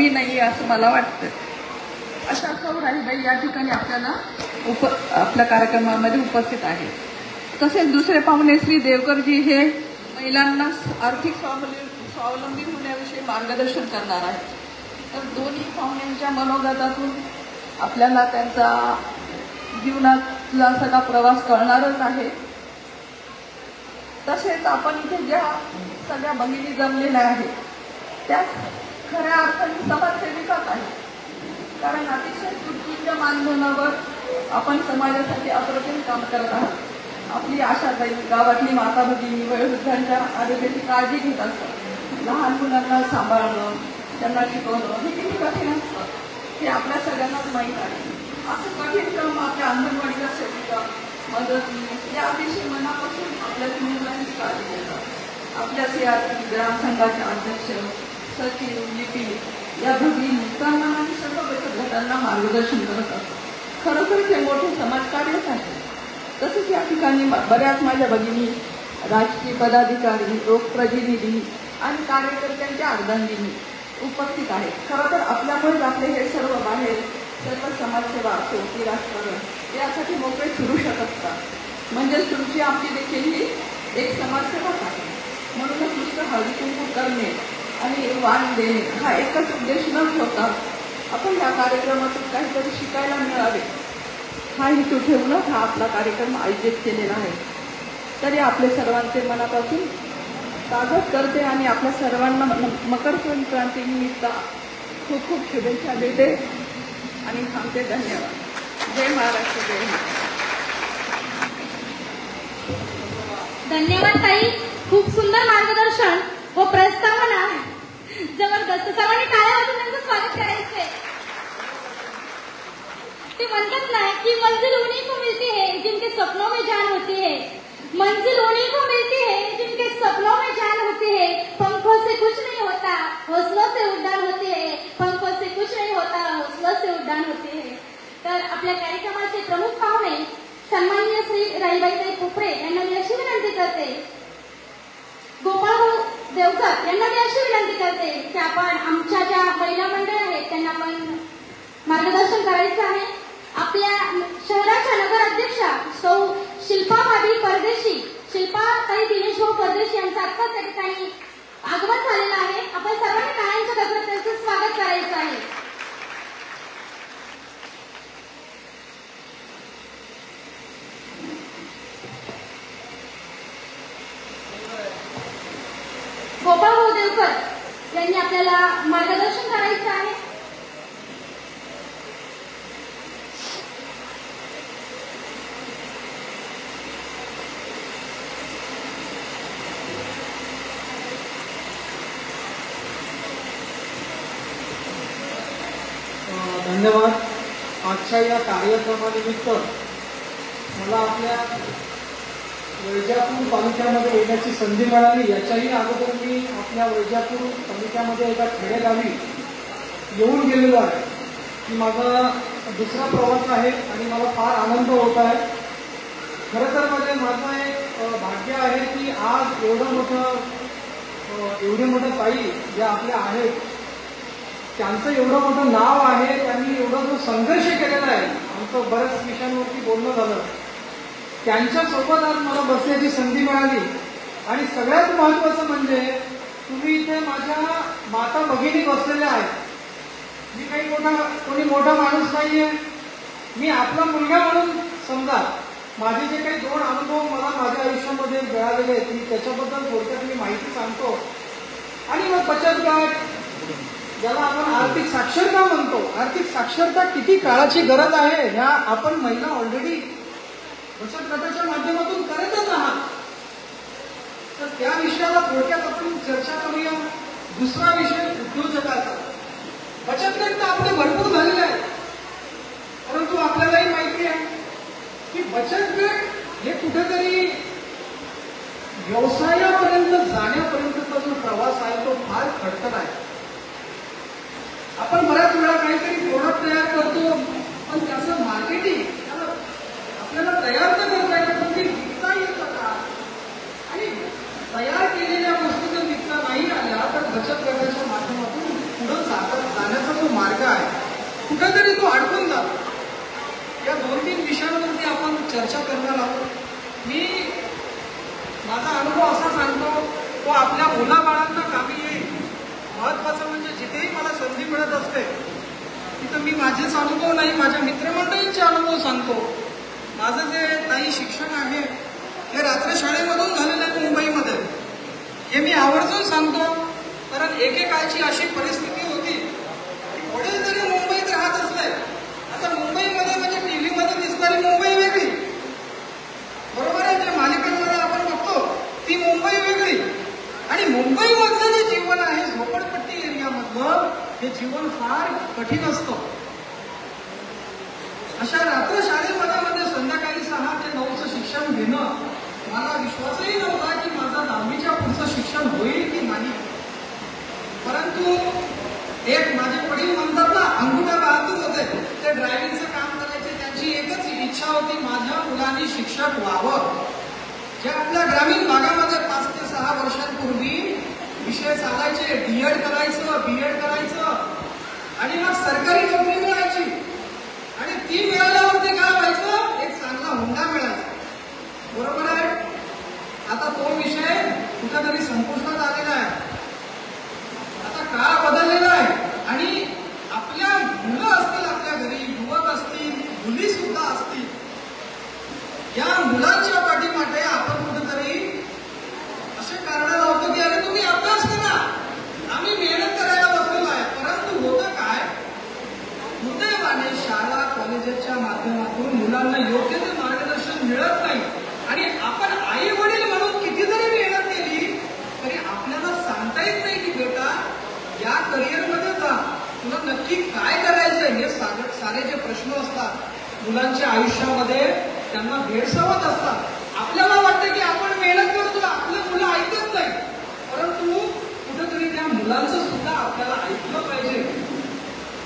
कमी नाही असं मला वाटतं. अशा सौ राहीबाई या ठिकाणी आपल्याला आपल्या कार्यक्रमामध्ये उपस्थित आहे. तसेच दुसरे पाहुणे श्री देवकरजी हे महिलांना आर्थिक स्वावलंबी होण्याविषयी मार्गदर्शन करणार आहेत. तर दोन्ही पाहुण्यांच्या मनोगतातून आपल्याला त्यांचा जीवनातला सगळा प्रवास कळणारच आहे. तसेच आपण इथे ज्या सगळ्या भगिनी जमलेल्या आहेत त्या खऱ्या अर्थाने समाजसेविकाच आहेत. कारण अतिशय तुटपुंज मानधनावर आपण समाजासाठी अप्रतिम काम करत आहात. आपली आशाताई गावातली माता भगिनी वयोवृद्धांच्या आरोग्याची काळजी घेत असतात. लहान मुलांना सांभाळणं, त्यांना शिकवणं हे किती कठीण असतं हे आपल्या सगळ्यांनाच माहीत आहे. असं कठीण काम आपल्या अंगणवाडीला सेविका, मदतनीस या अतिशय मनापासून आपल्या मुलांची काळजी घेतात. आपल्या CRP ग्रामसंघाचे अध्यक्ष, सचिव, लिपिक या भगिनी आणि सर्व बचत गटांना मार्गदर्शन करत असतात. खरोखर हे मोठे समाजकार्यच आहे. तसेच या ठिकाणी बऱ्याच माझ्या भगिनी राजकीय पदाधिकारी, लोकप्रतिनिधी आणि कार्यकर्त्यांच्या अर्धांगिनी उपस्थित आहेत. खरं तर आपल्यामुळेच आपले हे सर्व बाहेर सर्व समाजसेवा असो की राजकारण यासाठी मोकळे फिरू शकत का. म्हणजेच तुमची आमची देखील ही एक समाजसेवाच आहे. म्हणूनच नुसतं हळदी कुंकू करणे आणि वाण देणे हा एकच उद्देश न ठेवता आपण या कार्यक्रमातून काहीतरी शिकायला मिळावे हा हेतू ठेवूनच हा आपला कार्यक्रम आयोजित केलेला आहे. तरी आपले सर्वांचे मनापासून स्वागत करते आणि आपल्या सर्वांना मकर संक्रांतीनिमित्त खूप खूप शुभेच्छा देते आणि सांगते धन्यवाद. जय महाराष्ट्र, जय हिंद. धन्यवाद ताई. खूप सुंदर मार्गदर्शन व प्रस्तावना. जबरदस्त. सर्वांनी टाळ्या वाजवून त्यांचं स्वागत करायचंय. ते म्हणतात ना की मंजिल उन्हीं को मिलती है जिनके सपनों में जान होती है. मंजिल उन्हीं को मिलती है जिनके सपनों में जान होती है. पंखों से कुछ नहीं होता, हौसलों से उड्डाण होते हैं. पंखों से कुछ नहीं होता, हौसलों से उड्डाण होते हैं. तर आपल्या कार्यक्रमाचे प्रमुख पाहुणे सन्माननीय श्री राहीबाई पोपरे यांना मी अशी विनंती करते, गोपाळ देवकर यांना मी अशी विनंती करते की आपण आमच्या ज्या महिला मंडळ आहेत त्यांना आपण मार्गदर्शन करायचं आहे. आपल्या शहराच्या नगर अध्यक्षा सौ शिल्पा भाभी परदेशी, शिल्पा ताई दिनेश भाऊ परदेशी यांचं आत्ताच त्या ठिकाणी आगमन झालेलं आहे. आपण सर्वांनी टाळ्यांच्या गजरात त्यांचं स्वागत करायचं आहे. गोपाळ भाऊ देवकर यांनी आपल्याला मार्गदर्शन करायचं आहे. धन्यवाद. आजच्या या कार्यक्रमानिमित्त मला आपल्या वैजापूर तालुक्यामध्ये येण्याची संधी मिळाली. याच्याही अगोदर मी आपल्या वैजापूर तालुक्यामध्ये एका खेडेगावी येऊन गेलेलो आहे. की माझा दुसरा प्रवास आहे आणि मला फार आनंद होत आहे. खरं तर माझं एक भाग्य आहे की आज एवढे मोठं ताई ज्या आपल्या आहेत त्यांचं एवढं मोठं नाव आहे, त्यांनी एवढा जो संघर्ष केलेला आहे, आमचं बऱ्याच विषयांवरती बोलणं झालं, त्यांच्यासोबत आज मला बसण्याची संधी मिळाली. आणि सगळ्यात महत्त्वाचं म्हणजे तुम्ही इथे माझ्या माता भगिनी बसलेल्या आहेत. मी काही कोणी मोठा माणूस नाहीये. मी आपला मुलगा म्हणून समजा. माझे जे काही 2 अनुभव मला माझ्या आयुष्यामध्ये मिळालेले आहेत मी त्याच्याबद्दल थोडक्यात मी माहिती सांगतो. आणि मग बचत गट ज्याला आपण आर्थिक साक्षरता म्हणतो, आर्थिक साक्षरता किती काळाची गरज आहे ह्या आपण महिला ऑलरेडी बचत गटाच्या माध्यमातून करतच आहात. तर त्या विषयाला थोडक्यात आपण चर्चा करूया. दुसरा विषय उद्योजकाचा. बचत गट तर आपले भरपूर झालेले आहेत, परंतु आपल्यालाही माहिती आहे की बचत गट हे कुठेतरी व्यवसायापर्यंत जाण्यापर्यंतचा जो प्रवास आहे तो फार खडतर आहे. आपण बऱ्याच वेळा काहीतरी प्रोडक्ट तयार करतो, पण त्याचं मार्केटिंग आपल्याला तयार तर करता येतं, पण ते विकता येतं का? आणि तयार केलेल्या वस्तू जर विकता नाही आल्या तर बचत गटाच्या माध्यमातून पुढे जाण्याचा विषयांवरती आपण चर्चा करणार आहोत. मी माझा अनुभव असा सांगतो, तो आपल्या मुलाबाळांना कामी येईल. महत्वाचं म्हणजे जिथेही मला संधी मिळत असते तिथं मी माझेच अनुभव नाही, माझ्या मित्रमंडळींचे अनुभव सांगतो. माझं जे काही शिक्षण आहे हे रात्र शाळेमधून झालेलं आहे मुंबईमध्ये. हे मी आवर्जून सांगतो, कारण एकेकाळची अशी परिस्थिती होती की वडील जरी मुंबईत राहत असले, आता मुंबईमध्ये म्हणजे टीव्हीमध्ये दिसणारी मुंबई वेगळी, बरोबर आहे, जे मालिकांमध्ये आपण बघतो ती मुंबई वेगळी, आणि मुंबईमधलं जे जीवन आहे झोपडपट्टी एरियामधलं हे जीवन फार कठीण असतं. अशा रात्र शाळेमध्ये संध्याकाळी 6 ते 9चं शिक्षण घेणं, मला विश्वासही नव्हता की माझं 10वीच्या पुढचं शिक्षण होईल की नाही. परंतु एक माझे वडील म्हणतात ना, अंगुठा बहादूर होते, ते ड्रायव्हिंगचं काम करायचे. त्यांची एकच इच्छा होती, माझ्या मुलांनी शिक्षक व्हावं. जे आपल्या ग्रामीण भागामध्ये 5 ते 6 वर्षांपूर्वी विषय चालायचे, डीएड करायचं, बीएड करायचं, आणि मग सरकारी नोकरी मिळायची, आणि ती मिळाल्यावरती काय व्हायचं, एक चांगला हुंडा मिळायचा. बरोबर आहे. आता तो विषय कुठेतरी संपुष्टात आलेला आहे. आता काळ बदललेला आहे, आणि आपल्या मुलं असतील, आपल्या घरी युवक असतील, मुली सुद्धा असतील, या मुलांच्या पाठीमागे आपण कुठेतरी असे कारण लावतो की अरे तुम्ही अभ्यास करा, आम्ही मेहनत करायला बसलेलो आहे. परंतु होतं काय, दुर्दैवाने शाळा कॉलेजेसच्या माध्यमातून मुलांना योग्य ते मार्गदर्शन मिळत नाही, आणि आपण आई वडील म्हणून किती जरी मेहनत केली तरी आपल्याला सांगता येत नाही की बेटा या करिअरमध्ये जा, तुला नक्की काय करायचंय. हे सारे जे प्रश्न असतात मुलांच्या आयुष्यामध्ये त्यांना भेडसावत असतात. आपल्याला वाटतं की आपण मेहनत करतो, आपलं मुलं ऐकत नाही, परंतु कुठेतरी त्या मुलांचं सुद्धा आपल्याला ऐकलं पाहिजे.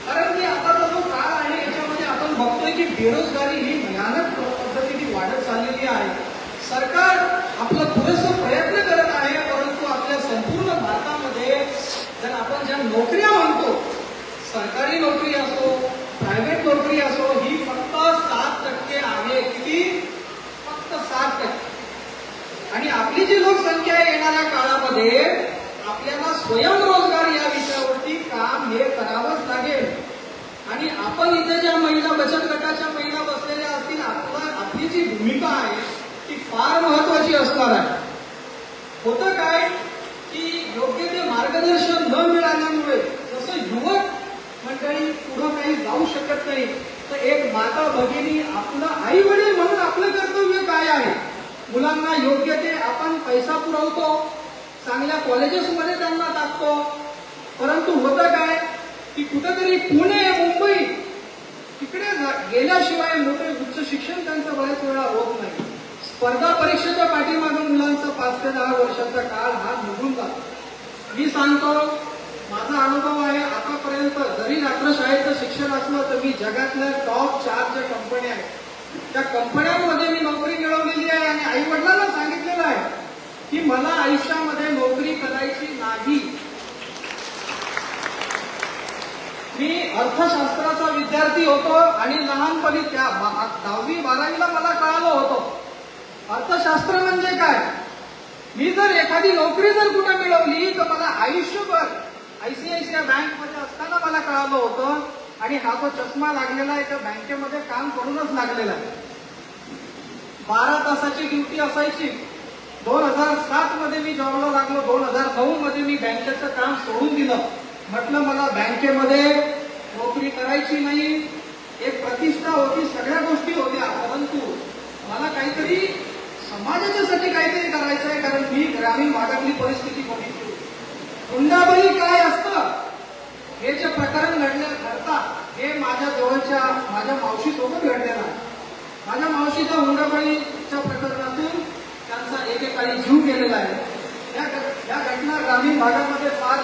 कारण की आताचा जो काळ आहे याच्यामध्ये आपण बघतोय की बेरोजगारी ही भयानक पद्धतीने वाढत चाललेली आहे. सरकार आपलं पुरेसं प्रयत्न करत आहे, परंतु आपल्या संपूर्ण भारतामध्ये जर आपण ज्या नोकऱ्या म्हणतो, सरकारी नोकरी असो, प्रायव्हेट नोकरी असो, ही फक्त 7% आहे. किती? फक्त 7%. आणि आपली जी लोकसंख्या आहे येणाऱ्या काळामध्ये आपल्याला स्वयंरोजगार या विषयावरती काम हे करावंच लागेल. आणि आपण इथे ज्या महिला बचत गटाच्या महिला बसलेल्या असतील, आपली जी भूमिका आहे ती फार महत्वाची असणार आहे. होतं काय की योग्य ते मार्गदर्शन न मिळाल्यामुळे जसं युवक मंडळी पुढं काही जाऊ शकत नाही, तर एक माता भगिनी आपलं आई वडील म्हणून आपलं कर्तव्य काय आहे, मुलांना योग्य ते आपण पैसा पुरवतो, चांगल्या कॉलेजेसमध्ये त्यांना टाकतो. परंतु होतं काय की कुठेतरी पुणे मुंबई तिकडे गेल्याशिवाय मोठे उच्च शिक्षण त्यांचं बऱ्याच वेळा होत नाही. स्पर्धा परीक्षेच्या पाठीमागे मुलांचा 5 ते 10 वर्षाचा काळ हा निघून जातो. मी सांगतो, माझा अनुभव आहे. आतापर्यंत जरी रात्रशाळेचं शिक्षण असलं तर मी जगातल्या टॉप 4 ज्या कंपन्या आहेत त्या कंपन्यांमध्ये मी नोकरी मिळवलेली आहे, आणि आई वडिलांना सांगितलेलं आहे की मला आयुष्यामध्ये नोकरी करायची नाही. मी अर्थशास्त्राचा विद्यार्थी होतो, आणि लहानपणी त्या 10वी 12वीला मला कळालं होतं अर्थशास्त्र म्हणजे काय. मी जर एखादी नोकरी जर कुठे मिळवली तर मला आयुष्यभर ICICI बँकमध्ये असताना मला कळालं होतं, आणि हा जो चष्मा लागलेला आहे त्या बँकेमध्ये काम करूनच लागलेला आहे. 12 तासाची ड्युटी असायची. 2007 मध्ये मी जॉबला लागलो. 2009 मध्ये मी बँकेचं काम सोडून दिलं. म्हटलं मला बँकेमध्ये नोकरी करायची नाही. एक प्रतिष्ठा होती, सगळ्या गोष्टी होत्या, परंतु मला काहीतरी समाजाच्यासाठी काहीतरी करायचं आहे, कारण मी ग्रामीण भागातली परिस्थिती बघितली. हुंडाबळी काय असतं हे जे प्रकरण घडतात हे माझ्या जवळच्या माझ्या मावशीसोबत घडलेलं आहे. माझ्या मावशीच्या हुंडाबळीच्या प्रकरणातून त्यांचा एकेकाळी जीव गेलेला आहे. या घटना ग्रामीण भागामध्ये फार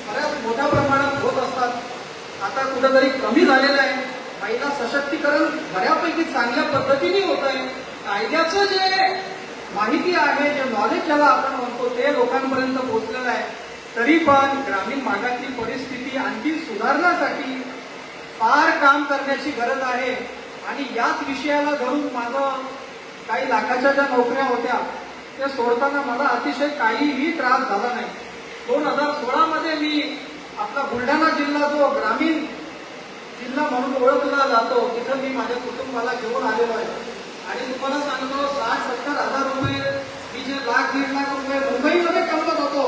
बऱ्याच मोठ्या प्रमाणात होत असतात. आता कुठेतरी कमी झालेलं आहे. महिला सशक्तीकरण बऱ्यापैकी चांगल्या पद्धतीने होत आहे. कायद्याचं जे माहिती आहे, जे नॉलेज ज्याला आपण म्हणतो, ते लोकांपर्यंत पोहोचलेलं आहे. तरी पण ग्रामीण भागातली परिस्थिती आणखी सुधारण्यासाठी फार काम करण्याची गरज आहे. आणि याच विषयाला धरून माझं काही लाखाच्या ज्या नोकऱ्या होत्या त्या सोडताना मला अतिशय काहीही त्रास झाला नाही. 2016 मध्ये मी आपला बुलढाणा जिल्हा जो ग्रामीण जिल्हा म्हणून ओळखला जातो तिथं मी माझ्या कुटुंबाला घेऊन आलेलो आहे. आणि तुम्हाला सांगतो 60-70 हजार रुपये मी जे लाख 1.5 लाख रुपये मुंबईमध्ये कमवत होतो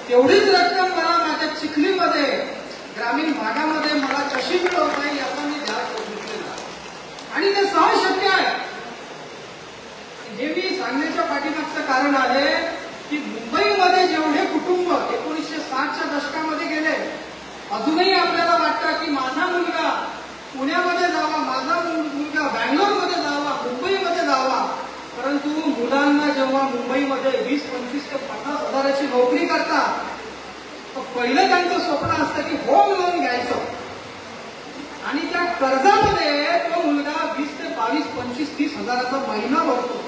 तेवढीच रक्कम मला माझ्या चिखलीमध्ये ग्रामीण भागामध्ये मला कशी मिळवता येईल याचा मी ध्यास घेतलेला आणि ते सहज शक्य आहे. हे मी सांगण्याच्या पाठीमागचं कारण आहे की मुंबईमध्ये जेवढे कुटुंब 1960च्या दशकामध्ये गेले अजूनही आपल्याला वाटतं की माझा मुलगा पुण्यामध्ये जावा, माझा मुलगा बँगलोरमध्ये जावा, मुंबईमध्ये जावा. परंतु मुलांना जेव्हा मुंबईमध्ये 20-25 ते 50 हजाराची नोकरी करतात तर पहिलं त्यांचं स्वप्न असतं की होम लोन घ्यायचं आणि त्या कर्जामध्ये तो मुलगा 20 ते 22, 25, 30 हजाराचा महिना भरतो.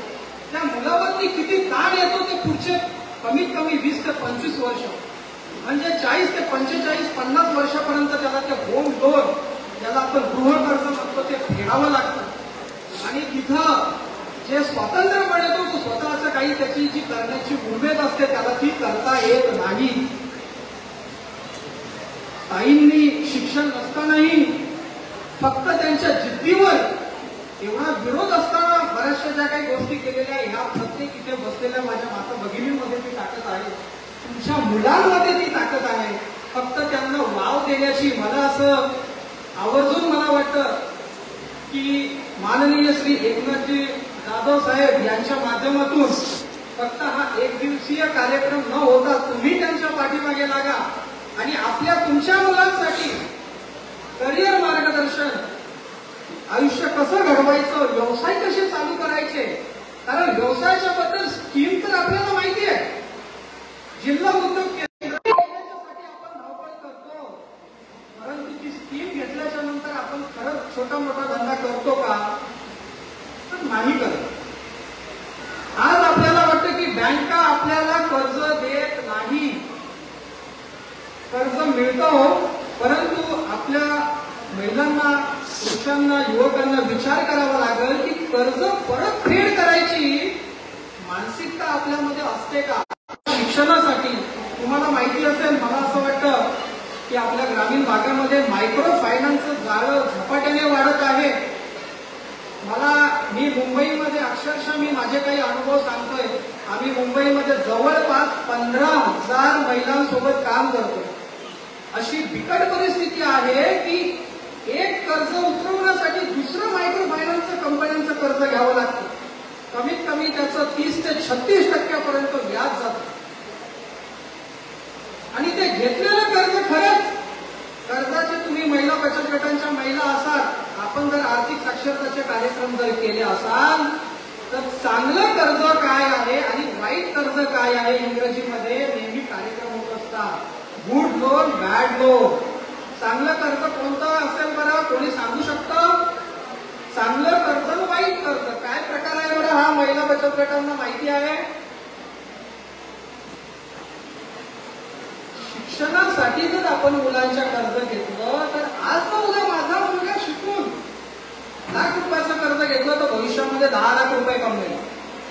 त्या मुलावरती किती ताण येतो ते पुढचे कमीत कमी 20 ते 25 वर्ष म्हणजे 40 ते 45, 50 वर्षापर्यंत त्याला ते होम लोन ज्याला आपण गृहकर्ज म्हणतो ते फेडावं लागतं. आणि तिथं जे स्वातंत्र्य मिळतो तो स्वतःचं काही त्याची जी करण्याची उमेद असते त्याला ती करता येत नाही. ताईंनी शिक्षण नसतानाही फक्त त्यांच्या जिद्दीवर एवढा विरोध असताना बऱ्याचशा ज्या काही गोष्टी केलेल्या ह्या प्रत्येक इथे बसलेल्या माझ्या माता भगिनींमध्ये ती ताकद आहे, तुमच्या मुलांमध्ये ती ताकद आहे. फक्त त्यांना वाव देण्याची मला असं आवर्जून मला वाटतं की माननीय श्री एकनाथजी जाधव साहेब यांच्या माध्यमातून फक्त हा एक दिवसीय कार्यक्रम न होता तुम्ही त्यांच्या पाठीमागे लागा आणि आपल्या तुमच्या मुलांसाठी करिअर मार्गदर्शन, आयुष्य कसं घडवायचं, व्यवसाय कसे चालू करायचे. कारण व्यवसायाच्या बद्दल स्कीम तर आपल्याला माहिती आहे, जिल्हा उद्योग केंद्र याच्यासाठी आपण धावपळ करतो, परंतु ती स्कीम घेतल्याच्या नंतर आपण खरंच छोटा मोठा धंदा करतो का, तर नाही करत. आज आपल्याला वाटतं की बँका आपल्याला कर्ज देत नाही, कर्ज मिळतं, परंतु आपल्या महिलांना, पुरुषांना, युवकांना विचार करावा लागेल की कर्ज परतफेड करायची मानसिकता आपल्यामध्ये असते का. शिक्षणासाठी तुम्हाला माहिती असेल, मला असं वाटतं की आपल्या ग्रामीण भागामध्ये मायक्रो फायनान्सचं जाळं झपाट्याने वाढत आहे. मी मुंबईमध्ये अक्षरशः मी माझे काही अनुभव सांगतोय. आम्ही मुंबईमध्ये जवळपास 15,000 महिलांसोबत काम करतो. अशी बिकट परिस्थिती आहे की एक कर्ज उतरवण्यासाठी दुसरं मायक्रो फायनान्स कंपन्यांचं कर्ज घ्यावं लागतं. कमीत कमी त्याचं 30 ते 36% व्याज जातं. आणि ते घेतलेलं कर्ज खरंच कर्जाचे तुम्ही महिला बचत गटांच्या महिला असाल, आपण जर आर्थिक साक्षरतेचे कार्यक्रम जर केले असाल तर चांगलं कर्ज काय आहे आणि वाईट कर्ज काय आहे इंग्रजीमध्ये नेहमी कार्यक्रम होत असतात. Good loan, bad loan. चांगलं कर्ज कोणतं असेल बरं, कोणी सांगू शकतं? चांगलं कर्ज, वाईट कर्ज काय प्रकार आहे बरं, हा महिला बचत गटांना माहिती आहे. शिक्षणासाठी जर आपण मुलांच्या कर्ज घेतलं तर आज तर उद्या माझा मुलगा शिकून ₹1,00,000 कर्ज घेतलं तर भविष्यामध्ये 10 लाख रुपये कमवेल.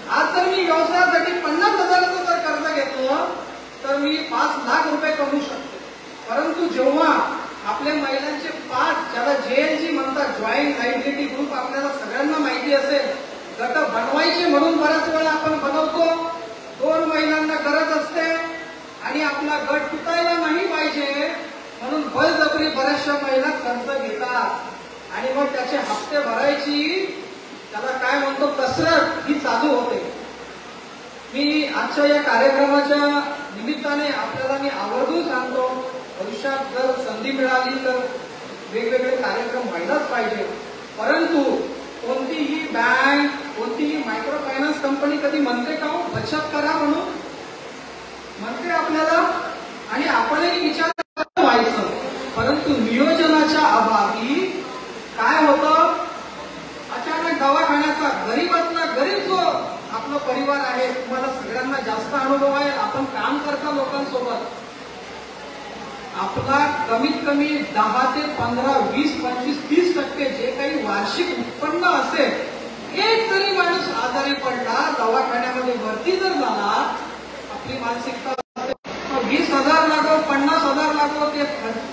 आज जर मी व्यवसायासाठी 50,000 जर कर्ज घेतलं तर मी 5 लाख रुपये कमवू शकतो. परंतु जेव्हा आपल्या महिलांचे 5, ज्याला JLG म्हणतात, जॉईंट लायबिलिटी ग्रुप, आपल्याला सगळ्यांना माहिती असेल, गट बनवायचे म्हणून बऱ्याच वेळा आपण बनवतो. 2 महिलांना गरज असते आणि आपला गट तुटायला नाही पाहिजे म्हणून बळजबरी बऱ्याचशा महिला कर्ज घेतात आणि मग त्याचे हप्ते भरायची, त्याला काय म्हणतो, कसरत ही चालू होते. मी आजच्या या कार्यक्रमाच्या निमित्ताने आपल्याला मी आवर्जून सांगतो, भविष्यात जर संधी मिळाली तर वेगवेगळे कार्यक्रम व्हायलाच पाहिजे. परंतु कोणतीही बँक, कोणतीही मायक्रो फायनान्स कंपनी कधी म्हणते का हो बचत करा म्हणून? म्हणते आपल्याला, आणि आपणही विचार व्हायचं. परंतु नियोजनाच्या अभावी काय होतं, अचानक दवाखान्याचा गरीबातला गरीब जो आपला परिवार आहे, तुम्हाला सगळ्यांना जास्त अनुभव आहे, आपण काम करता लोकांसोबत. आपला कमीत कमी 10 ते 15, 20, 25, 30% जे काही वार्षिक उत्पन्न असेल, एक जरी माणूस आजारी पडला, दवाखान्यामध्ये भरती जर झाला, आपली मानसिकता 20,000 लागो 50,000 लागो ते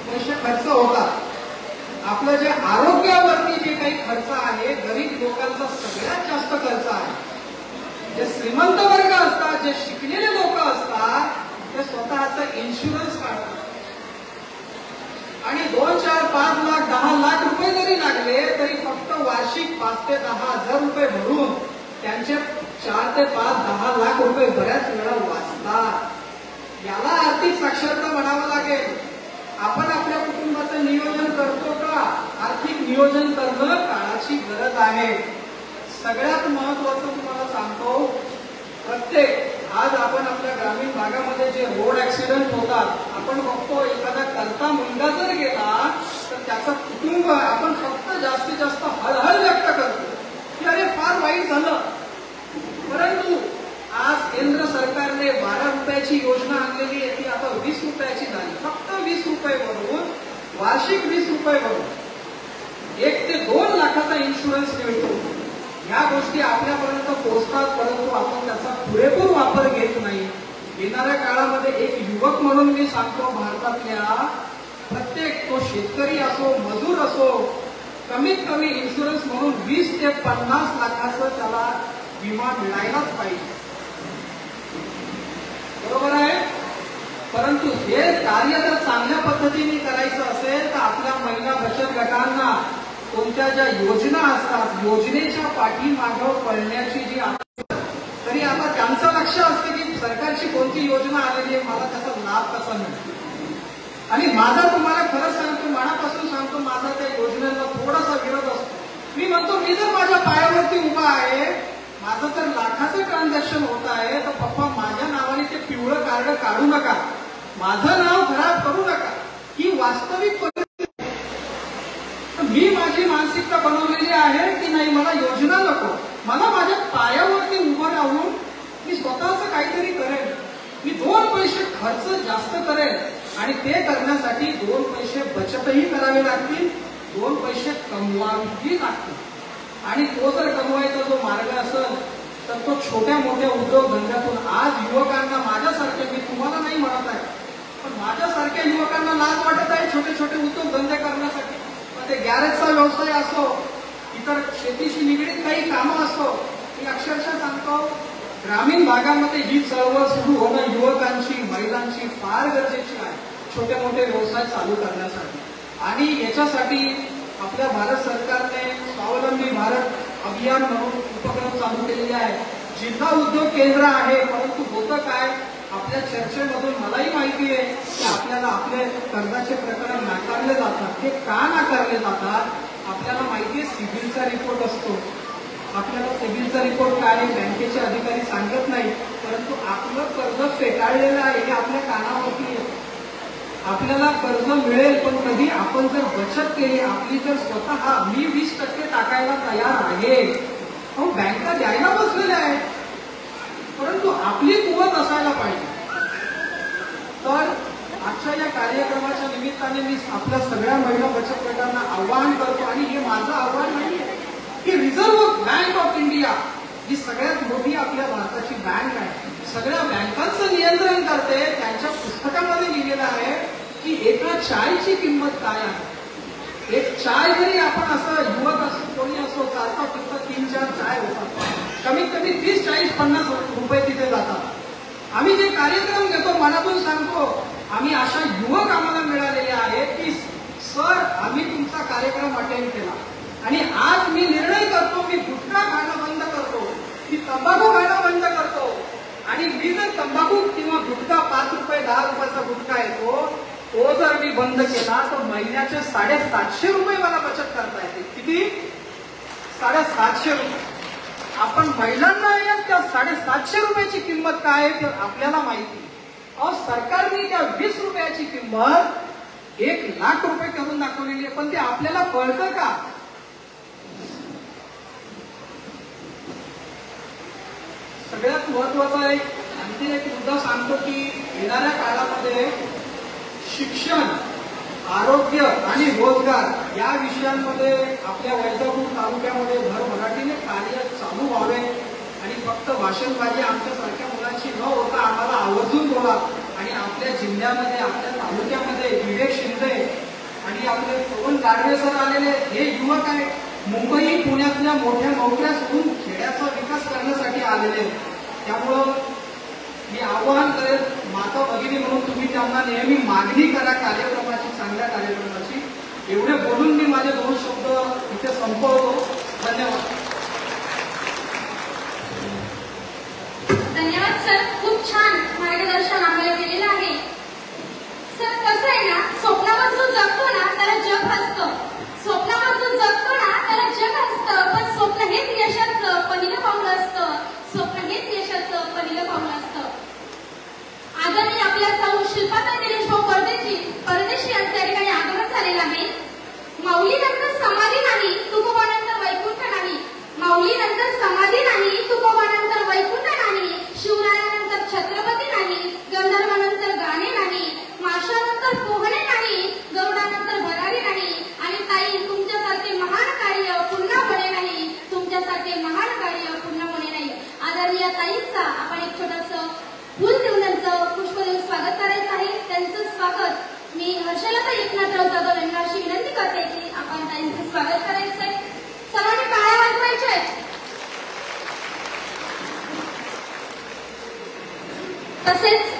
पैसे खर्च होतात. आपलं जे आरोग्यावरती जे काही खर्च आहे, गरीब लोकांचा सगळ्यात जास्त खर्च आहे. जे श्रीमंत वर्ग असतात, जे शिकलेले लोक असतात, ते स्वतःचा इन्शुरन्स काढतात आणि 2, 4, 5 लाख 10 लाख रुपये जरी लागले तरी फक्त वार्षिक 5 ते 10 हजार रुपये भरून त्यांचे 4 ते 5, 10 लाख रुपये बऱ्याच वेळा वाचतात. याला आर्थिक साक्षरता म्हणावं लागेल. आपण आपल्या कुटुंबाचं नियोजन करतो का? आर्थिक नियोजन करणं काळाची गरज आहे. सगळ्यात महत्वाचं तुम्हाला सांगतो, आज आपण आपल्या ग्रामीण भागामध्ये जे रोड ऍक्सिडेंट होतात, आपण बघतो एखादा करता मुलगा जर गेला तर त्याचं कुटुंब आपण फक्त जास्तीत जास्त हळहळ व्यक्त करतो की अरे फार वाईट झालं. परंतु आज केंद्र सरकारने 12 रुपयाची योजना आणलेली आहे, ती आता 20 रुपयाची झाली. फक्त 20 रुपये भरून, वार्षिक 20 रुपये भरून 1 ते 2 लाखाचा इन्शुरन्स मिळतो. या गोष्टी आपल्यापर्यंत पोहोचतात, परंतु आपण त्याचा पुरेपूर वापर घेत नाही. येणाऱ्या काळामध्ये एक युवक म्हणून मी सांगतो, भारतातल्या प्रत्येक, तो शेतकरी असो, मजूर असो, कमीत कमी इन्शुरन्स म्हणून 20 ते 50 लाखाचं त्याला विमा मिळायलाच पाहिजे. बरोबर आहे. परंतु हे कार्य जर चांगल्या पद्धतीने करायचं असेल तर आपल्या महिला बचत गटांना कोणत्या ज्या योजना असतात, योजनेच्या पाठीमागं पळण्याची जी तरी आता त्यांचं लक्ष असतं की सरकारची कोणती योजना आलेली आहे, मला त्याचा लाभ कसा मिळतो. आणि माझा तुम्हाला खरंच सांगतो, मनापासून सांगतो, माझा त्या योजनेला थोडासा विरोध असतो. मी म्हणतो, मी जर माझ्या पायावरती उभा आहे, माझं जर लाखाचं ट्रान्झॅक्शन होत आहे, तर पप्पा माझ्या नावाने ते पिवळं कार्ड काढू नका, माझं नाव खराब करू नका. ही वास्तविक परिस्थिती. मी माझी मानसिकता बनवलेली आहे की नाही, मला योजना नको, मला माझ्या पायावरती उभं राहून मी स्वतःच काहीतरी करेन. मी 2 पैसे खर्च जास्त करेन आणि ते करण्यासाठी 2 पैसे बचतही करावे लागतील, 2 पैसे कमवावेही लागतील. आणि तो जर कमवायचा जो मार्ग असेल तर तो छोट्या मोठ्या उद्योगधंद्यातून आज युवकांना, माझ्यासारख्या, मी तुम्हाला नाही म्हणत आहे, पण माझ्यासारख्या युवकांना लाज वाटत आहे छोटे छोटे उद्योगधंदे करण्यासाठी. मग ते गॅरेजचा व्यवसाय असो, इतर शेतीशी निगडीत काही कामं असो. मी अक्षरशः सांगतो, ग्रामीण भागामध्ये ही चळवळ सुरू होणं युवकांची, महिलांची फार गरजेची आहे, छोटे मोठे व्यवसाय चालू करण्यासाठी. आणि याच्यासाठी आपल्या भारत सरकारने स्वावलंबी भारत अभियान म्हणून उपक्रम चालू केलेले आहे. जिल्हा उद्योग केंद्र आहे, परंतु होतं काय, आपल्या चर्चेमधून मलाही माहिती आहे की आपल्याला आपले कर्जाचे प्रकरण नाकारले जातात. ते का नाकारले जातात? आपल्याला माहिती आहे, सिबिलचा रिपोर्ट असतो. आपल्याला सिबिलचा रिपोर्ट काय आहे बँकेचे अधिकारी सांगत नाही, परंतु आपलं कर्ज फेटाळलेलं आहे हे आपल्या कानावरती येतं. आपल्याला कर्ज मिळेल, पण कधी आपण जर बचत केली, आपली जर स्वतः, मी 20% टाकायला तयार आहे, बँका द्यायला बसलेल्या आहेत, परंतु आपली कुवत असायला पाहिजे. तर आजच्या या कार्यक्रमाच्या निमित्ताने मी आपल्या सगळ्या महिला बचत गटांना आवाहन करतो, आणि हे माझं आव्हान नाही आहे की रिझर्व्ह बँक ऑफ इंडिया, जी सगळ्यात मोठी आपल्या भारताची बँक आहे, सगळ्या बँकांचं नियंत्रण करते. त्यांच्या पुस्तकामध्ये लिहिलेलं आहे की एका चायची किंमत काय आहे. एक चाय जरी आपण असं युवक असो, कोणी असो, चालता फिरता 3-4 चाय होतात, कमीत कमी 30, 40, 50 रुपये तिथे जातात. आम्ही जे कार्यक्रम घेतो, मनातून सांगतो, आम्ही अशा युवक आम्हाला मिळालेले आहेत की सर, आम्ही तुमचा कार्यक्रम अटेंड केला आणि आज मी निर्णय करतो, मी गुटखा खाणं बंद करतो, मी तंबाखू खाणं बंद करतो. आणि मी जर तंबाखू किंवा गुटखा 5 रुपये 10 रुपयाचा गुटखा येतो, तो जर मी बंद केला तर महिन्याचे 750 रुपये मला बचत करता येते. किती? 750 रुपये. आपण महिलांना त्या 750 रुपयाची किंमत काय आहे ते आपल्याला माहिती. सरकारने त्या 20 रुपयाची किंमत 1 लाख रुपये करून दाखवलेली आहे, पण ते आपल्याला कळतं का? सगळ्यात महत्वाचा आणखी एक मुद्दा सांगतो की येणाऱ्या काळामध्ये शिक्षण, आरोग्य आणि रोजगार या विषयांमध्ये आपल्या वैजापूर तालुक्यामध्ये भरभराटीने कार्य चालू व्हावे आणि फक्त भाषणबाजी आमच्यासारख्या मुलांची न होता आम्हाला आवर्जून बोला आणि आपल्या जिल्ह्यामध्ये आपल्या तालुक्यामध्ये विवेक शिंदे आणि आपले पवन गाडवे सर आलेले हे युवक आहे. मुंबई पुण्यातल्या मोठ्या नोकऱ्या सोडून खेड्याचा विकास करण्यासाठी आलेले. त्यामुळं मी आवाहन करेन माता भगिनी म्हणून तुम्ही त्यांना नेहमी मागणी करा कार्यक्रमाची, चांगल्या कार्यक्रमाची. एवढे बोलून मी माझे 2 शब्द इथे संपवतो. धन्यवाद. धन्यवाद सर, खूप छान मार्गदर्शन आम्हाला केलेलं आहे. सर कसं आहे ना, स्वप्नावर जो जगतो ना त्याला जग असतं, स्वप्नावर जो जगतो ना त्याला जग असतं, पण स्वप्न हेच यशाचं पहिलं पाऊल असतं, स्वप्न हेच यशाचं पहिलं पाऊल असतं. आदरणीय आपल्या सौ शिल्पाताई दिनेश भाऊ परदेशी यांच्या त्या ठिकाणी आगमन झालेलं आहे. माऊली नंतर समाधी नाही, तुकोबानंतर वैकुंठ नाही, माऊली नंतर समाधी नाही, तुकोबानंतर वैकुंठ नाही, शिवरायानंतर छत्रपती नाही, गंधर्वानंतर गाणे नाही, माशानंतर पोहणे नाही, गरुडानंतर भरारी नाही. आणि ताई तुमच्यासारखे महान कार्य पुन्हा होणे नाही, तुमच्यासारखे महान कार्य पुन्हा होणे नाही. आदरणीय ताईंचा आपण एक छोटंसं फुल देऊन त्यांचं पुष्प देऊन स्वागत करायचं आहे. त्यांचं स्वागत मी हर्षलता एकनाथराव जाधव यांना अशी विनंती करते की आपण ताईंचं स्वागत करायचं आहे. सर्वांनी टाळ्या वाजवायच्या आहेत. तसेच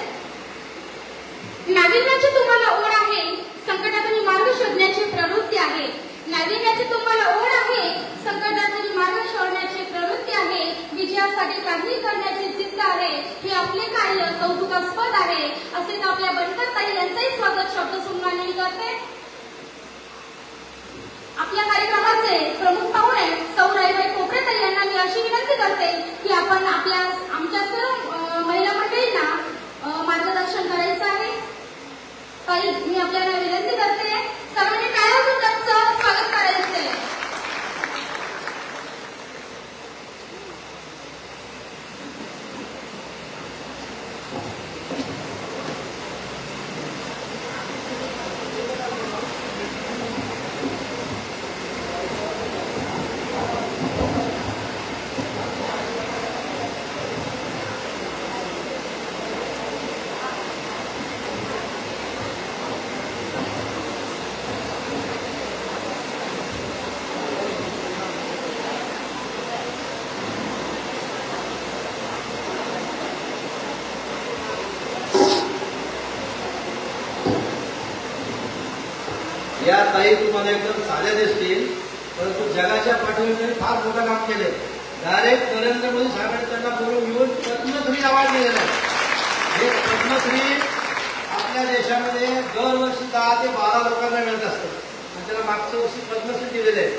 नाविन्याची तुम्हाला ओढ आहे, संकटातून मार्ग शोधण्याची प्रवृत्ती आहे. नाविन्याची तुम्हाला ओढ आहे, संकटातून मार्ग शोधण्याची प्रवृत्ती आहे, विजयासाठी काही करण्याची जिद्द आहे, हे आपले कार्य कौतुकास्पद आहे. असे तर आपल्या बनकरताई यांचंही स्वागत शब्द सुनवाणी करते. आपल्या कार्यक्रमाचे प्रमुख पाहुणे सौ राईबाई कोपरेताई यांना मी अशी विनंती करते की आपण आमच्या सर्व महिला मंडळींना मार्गदर्शन करायचं आहे. ताई मी आपल्याला विनंती करते सर्वांनी टाळ्या वाजवून त्यांचं स्वागत करायचं आहे. या ताई तुम्हाला एकदम साध्या दिसतील, परंतु जगाच्या पाठीवर त्यांनी फार मोठं काम केले. डायरेक्ट नरेंद्र मोदी साहेबांनी त्यांना बोलून घेऊन पद्मश्री अवॉर्ड दिलेला आहे. हे पद्मश्री आपल्या देशामध्ये दरवर्षी 10 ते 12 लोकांना मिळत असतं. त्याला मागच्या वर्षी पद्मश्री दिलेले आहे.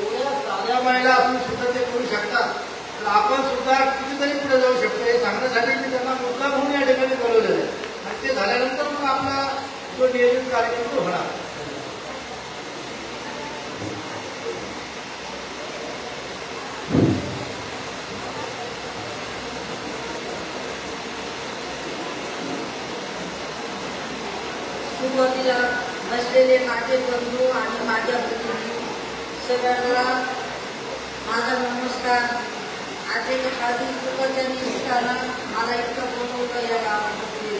एवढ्या साध्या महिला असून सुद्धा ते करू शकतात, तर आपण सुद्धा कितीतरी पुढे जाऊ शकतो हे सांगण्यासाठी मी त्यांना मुद्दा म्हणून या ठिकाणी बोलवलेलं आहे. आणि ते झाल्यानंतर मग आपला जो नियोजित कार्यक्रम तो होणार. सुरुवातीला बसलेले माझे बंधू आणि माझ्या भगिनी सगळ्यांना माझा नमस्कार. आज एक हळदी कुंकवाच्या निमित्तानं मला इतकं बोलवलं या गावामध्ये.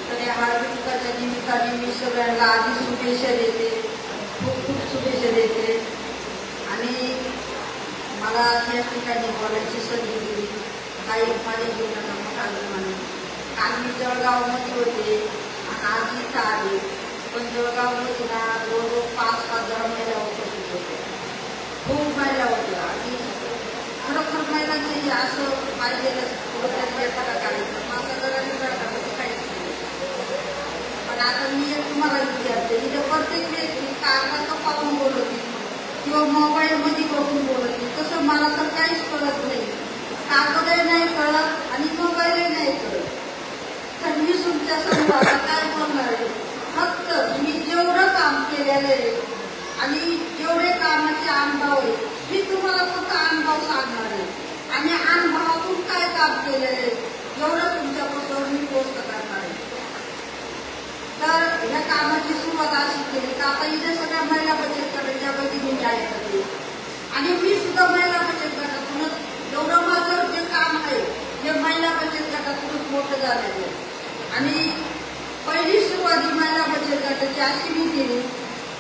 तर या हळदी कुंकवाच्या निमित्ताने मी सगळ्यांना आधी शुभेच्छा देते, खूप खूप शुभेच्छा देते. आणि मला या ठिकाणी बोलायची संधी दिली हा एक माझ्या जीवनाचा मोठा अभिमान आहे. काल मी जळगावमध्ये होते आणि आज इथं आले, पण जळगावमध्ये ना जवळजवळ 5,000 महिला उपस्थित होत्या, खूप महिला होत्या. आणि खरोखर महिलांचे असं पाहिजेलं एखादा कार्यक्रम माझा घराने काहीच नाही. पण आता मी एक तुम्हाला विचारते, इथं प्रत्येक व्यक्ती कागदाचं पाहून बोलवते किंवा मोबाईलमध्ये बघून बोलवते, तसं मला तर काहीच कळत नाही. कागदही नाही कळत आणि मोबाईलही नाही कळत. तर मी तुमच्या समोर काय बोलणार आहे, फक्त मी जेवढं काम केलेलं आहे आणि जेवढे कामाचे अनुभव आहे मी तुम्हाला फक्त अनुभव सांगणार आहे. आणि अनुभवातून काय काम केलेलं आहे एवढं तुमच्याबरोबर मी पोस्ट करणार आहे. तर सगळ्या महिला बचत गटाच्या भगिनी आहेत आणि मी सुद्धा महिला बचत गटातूनच एवढं माझं जे काम आहे हे महिला बचत गटातूनच मोठं झालेलं आहे. आणि पहिली सुरुवाती महिला बचत गटाची अशी मी केली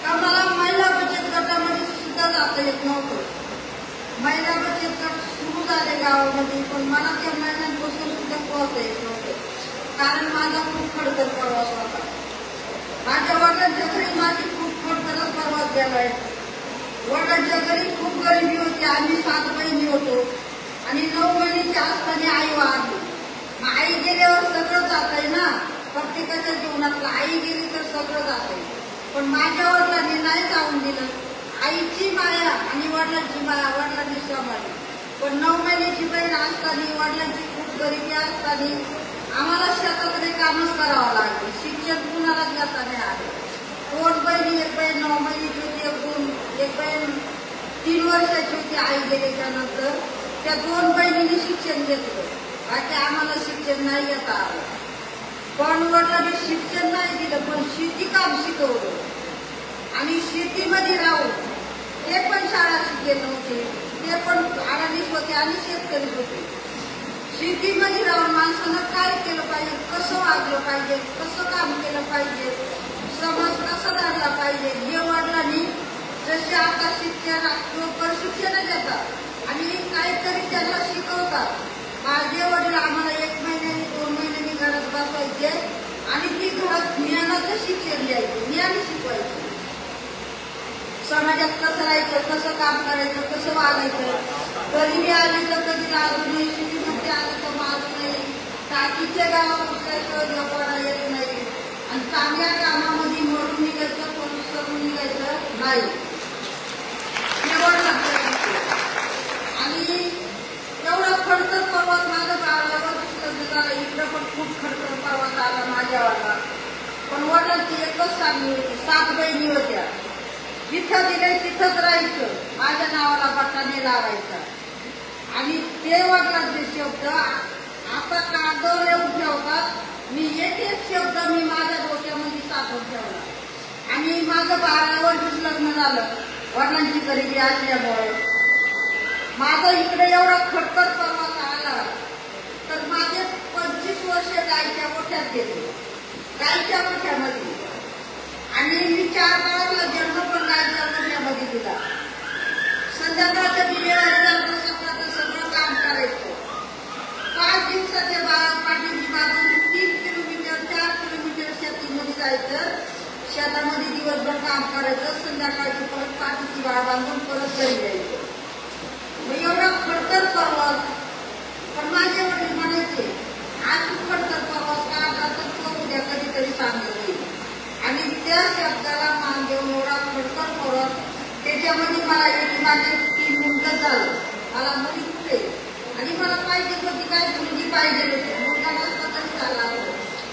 का मला महिला बचत गटामध्ये सुद्धा जाता येत नव्हतं. महिला बचत गट सुरू झाले गावामध्ये, पण मला त्या महिलांपासून सुद्धा पोहोचता येत नव्हतं, कारण माझा खूप खडतर प्रवास होता. माझ्या वडिलांच्या घरी माझी खूप खडतरच प्रवास गेला आहे. वडिलांच्या घरी खूप गरिबी होती. आम्ही 7 बहिणी होतो आणि 9 महिन्याची असताना आई वारली. आई गेल्यावर सगळं जात आहे ना, प्रत्येकाच्या जीवनातलं. आई गेली तर सगळं जात आहे, पण माझ्या वडिलांनी नाही जाऊन दिलं. आईची माया आणि वडिलांची माया वडिलांनी सांभाळली. पण 9 महिन्याची बहीण असताना, वडिलांची खूप गरिबी असताना आम्हाला शेताकडे कामच करावं लागलं. शिक्षण कुणालाच घेता नाही आले. 2 बहिणी, एक बहीण 9 महिन्याची होती, एक बहीण 3 वर्षाची होती आई गेल्याच्या नंतर. त्या 2 बहिणींनी शिक्षण घेतलं, बाकी आम्हाला शिक्षण नाही घेता आलं. पण वडिलांनी शिक्षण नाही दिलं, पण शेती काम शिकवलं आणि शेतीमध्ये राहून ते पण शाळा शिकले नव्हते, ते पण अडाणीच होते आणि शेतकरी होते. शेतीमध्ये राहून माणसानं काय केलं पाहिजे, कसं वागलं पाहिजे, कसं काम केलं पाहिजे, समाज कसा धरला पाहिजे, हे वडिलांनी जसे आता शिक्षण प्रशिक्षण देतात आणि काहीतरी त्यांना शिकवतात. माझे वडील आम्हाला 1 महिन्याने 2 महिन्यांनी घरात बसवायचे आणि ती घरात ज्ञानाचं शिक्षण द्यायचे, ज्ञान शिकवायचे. समाजात कसं राहायचं, कसं काम करायचं, कसं वागायचं. गरिबी आली तर कधी लागू नाही, शेतीमध्ये आलं तर मागू नाही, टाकीच्या गावात उठायचं जपवायला येत नाही आणि चांगल्या कामामध्ये मरून निघायचं, करून निघायचं नाही. आणि एवढा खडतर प्रवास माझा बाळावर झाला. इकडं पण खूप खडतर प्रवास आला माझ्यावाला. पण वडिलांची एकच चांगली होती, 7 बहिणी होत्या. जिथं दिले तिथंच राहायचं, माझ्या नावाला पट्टा नाही लावायचा. आणि ते वडिलांचे शब्द आता कागदावर लिहून ठेवतात. मी एक शब्द मी माझ्या डोक्यामध्ये साठवून ठेवला. आणि माझं 12 वर्षच लग्न झालं वडिलांची गरिबी असल्यामुळे. माझा इकडे एवढा खडतर प्रवास आला तर माझे 25 वर्ष गायच्या मोठ्यात गेले, गायच्या मोठ्यामध्ये. आणि मी 4 बाळाला जन्म पण गायच्या मोठ्यामध्ये दिला. संध्याकाळच्या डिलिव्हरीला सकाळचं सगळं काम करायचं. 5 दिवसाच्या पाठीची बाजून 3 किलोमीटर 4 किलोमीटर शेतीमध्ये जायचं, शेतामध्ये दिवसभर काम करायचं, संध्याकाळची परत पाठीची बाळ बांधून परत घरी जायचं. मग एवढा खडतर प्रवास. पण माझे वडील म्हणायचे आज तू खडतर प्रवास काढला तर तो उद्या कधीतरी चांगलं होईल. आणि त्या शब्दाला मान देऊन एवढा खडतर प्रवास. त्याच्यामध्ये मला एक माझे 3 मुलं झालं. मला मुली कुठे आणि मला पाहिजे होती काय मुलगी पाहिजे होती, मुलगा नसता तरी चालला.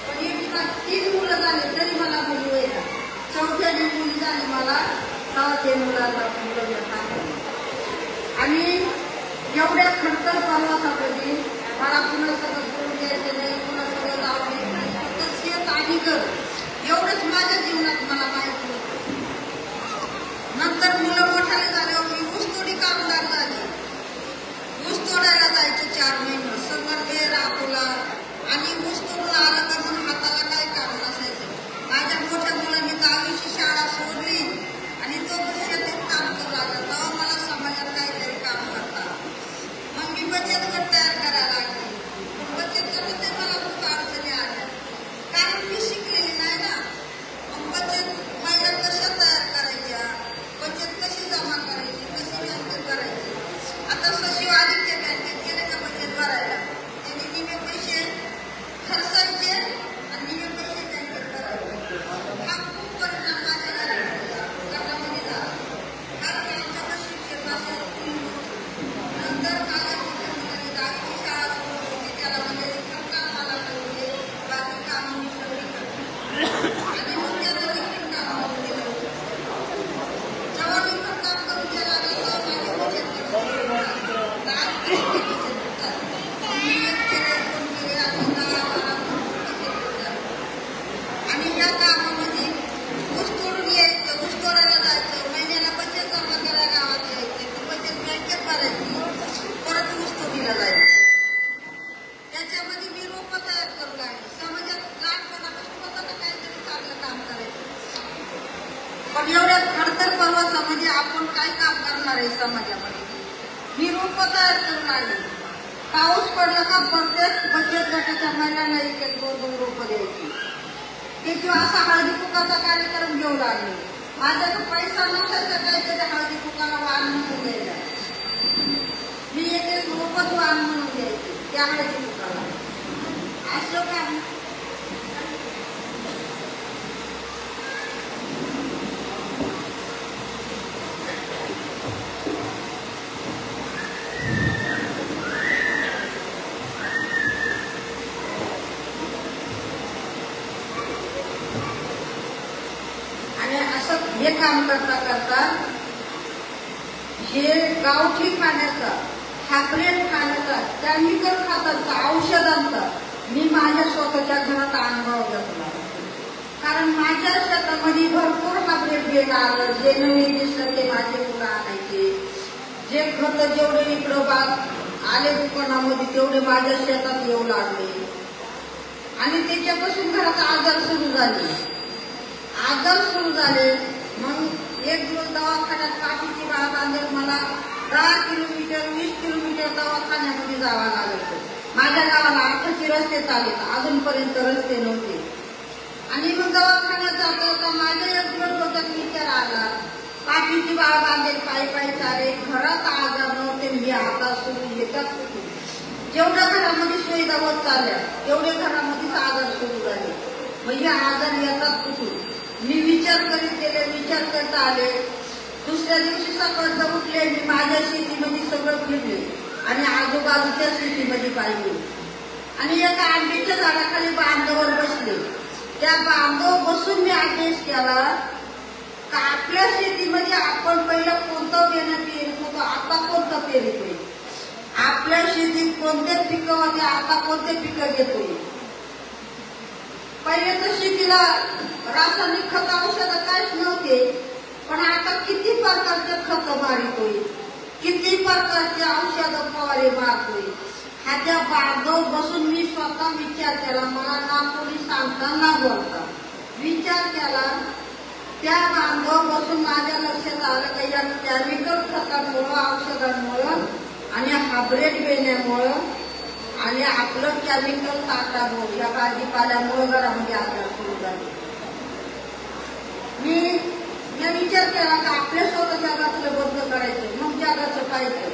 पण एक 3 मुलं झाले तरी मला मुली व्हायला. 4थ्याने मुली झाली मला, 6थ्या मुलाला मुलं घेतात. आणि एवढ्या खडतर प्रवासामध्ये मला पुन्हा सगळं करून द्यायचं नाही, पुन्हा सगळं लावून द्यायचं नाही, फक्त शेत आणि घर एवढंच माझ्या जीवनात मला माहिती होतं. नंतर मुलं मोठाले झाल्यावर मी ऊसतोडी कामगार झाली. ऊस तोडायला जायचं 4 महिने, सगळं वेळ राखला. आणि ऊस तोडून आलं तर म्हणून हाताला काय काम नसायचं. माझ्या मोठ्या मुलांनी 10वीची शाळा सोडली आणि तो शेतीत काम करू लागला. तेव्हा मला समाजात काहीतरी काम करता. मग मी बचत गट तयार करायला लागली. बचत गटात मला खूप अडचणी आल्या, कारण मी शिकलेली नाही ना. मग बचत महिला कशा तयार करायच्या, बचत कशी जमा करायची, कशी बँकेत करायची. आता सचिव आदित्य बँकेत गेले का बचत भरायला, त्यांनी निम्मे पैसे खर्चायचे पण एवढ्या खडतर पर्वतामध्ये आपण काय काम करणार आहे समाजामध्ये? मी रोप तयार करून आले. पाऊस पडला का प्रत्येक बचत गटाच्या महिलांना एक एक दोन दोन रोप द्यायची. ते किंवा असा हळदी कुकाचा कार्यक्रम घेऊ लागले. माझ्याकडे पैसा नसायचा काय त्याच्या हळदी कुकाला वाण म्हणून द्यायला. मी एक एक रोपच वाण म्हणून द्यायचे त्या हळदी कुकाला. असं काम हे काम करता करता हे गावठी खाण्याचा, हायब्रिड खाण्याचा, केमिकल खताचा, औषधांचा मी माझ्या स्वतःच्या घरात अनुभव घेतला. कारण माझ्या शेतामध्ये भरपूर हायब्रिड बियाणं आलं. जे नवीन दिसलं ते माझे मुलं आणायचे. जे खत जेवढे इकडं बाग आले दुकानामध्ये तेवढे माझ्या शेतात येऊ लागले. आणि त्याच्यापासून घरात आजार सुरू झाले. मग एक दिवस दवाखान्यात काठीची बाळ बांधत मला 10 किलोमीटर 20 किलोमीटर दवाखान्यामध्ये जावं लागायचं. माझ्या गावाला आताचे रस्ते चालत, अजूनपर्यंत रस्ते नव्हते. आणि मग दवाखान्यात जाता जाता माझ्या एक दिवस डोक्यात विचार आला, काठीची बाळ बांधेल पायी पायी चाले, घरात आजार नव्हते, मी आता सुरू येतात कुठून? जेवढ्या घरामध्ये सुविधा होत चालल्या तेवढे घरामध्येच आजार सुरू झाले. म्हणजे आजार येतात कुठून? मी विचार करीत गेले, विचार करता आले. दुसऱ्या दिवशी सकाळचं उठले, मी माझ्या शेतीमध्ये सगळं फिरले आणि आजूबाजूच्या शेतीमध्ये पाहिले. आणि एका आंब्याच्या झाडाखाली बांधावर बसले. त्या बांधावर बसून मी अभ्यास केला का आपल्या शेतीमध्ये आपण पहिलं कोणतं बियाणं पेरत होतो, आता कोणतं पेरतोय. आपल्या शेतीत कोणते पिकं होते, आता कोणते पिकं घेतोय. पहिले तर शेतीला रासायनिक खत औषधं काहीच नव्हते, पण आता किती प्रकारचे खत मारितोय, किती प्रकारचे औषधं फवारे मारतोय. ह्याच्या बांधावर बसून मी स्वतः विचार केला. मला ना कोणी सांगताना बोलता विचार केला. त्या बांधावर बसून माझ्या लक्षात आलं की या केमिकल खतांमुळं, औषधांमुळं आणि हायब्रिड बियाण्यामुळं आणि आपलं केमिकल टाकल्यामुळे या भाजीपाल्यामुळे घरामध्ये आजार सुरू झाले. मी विचार केला की आपल्या स्वतःच्या घरातलं बंद करायचं, मग जगाचं पाहायचं.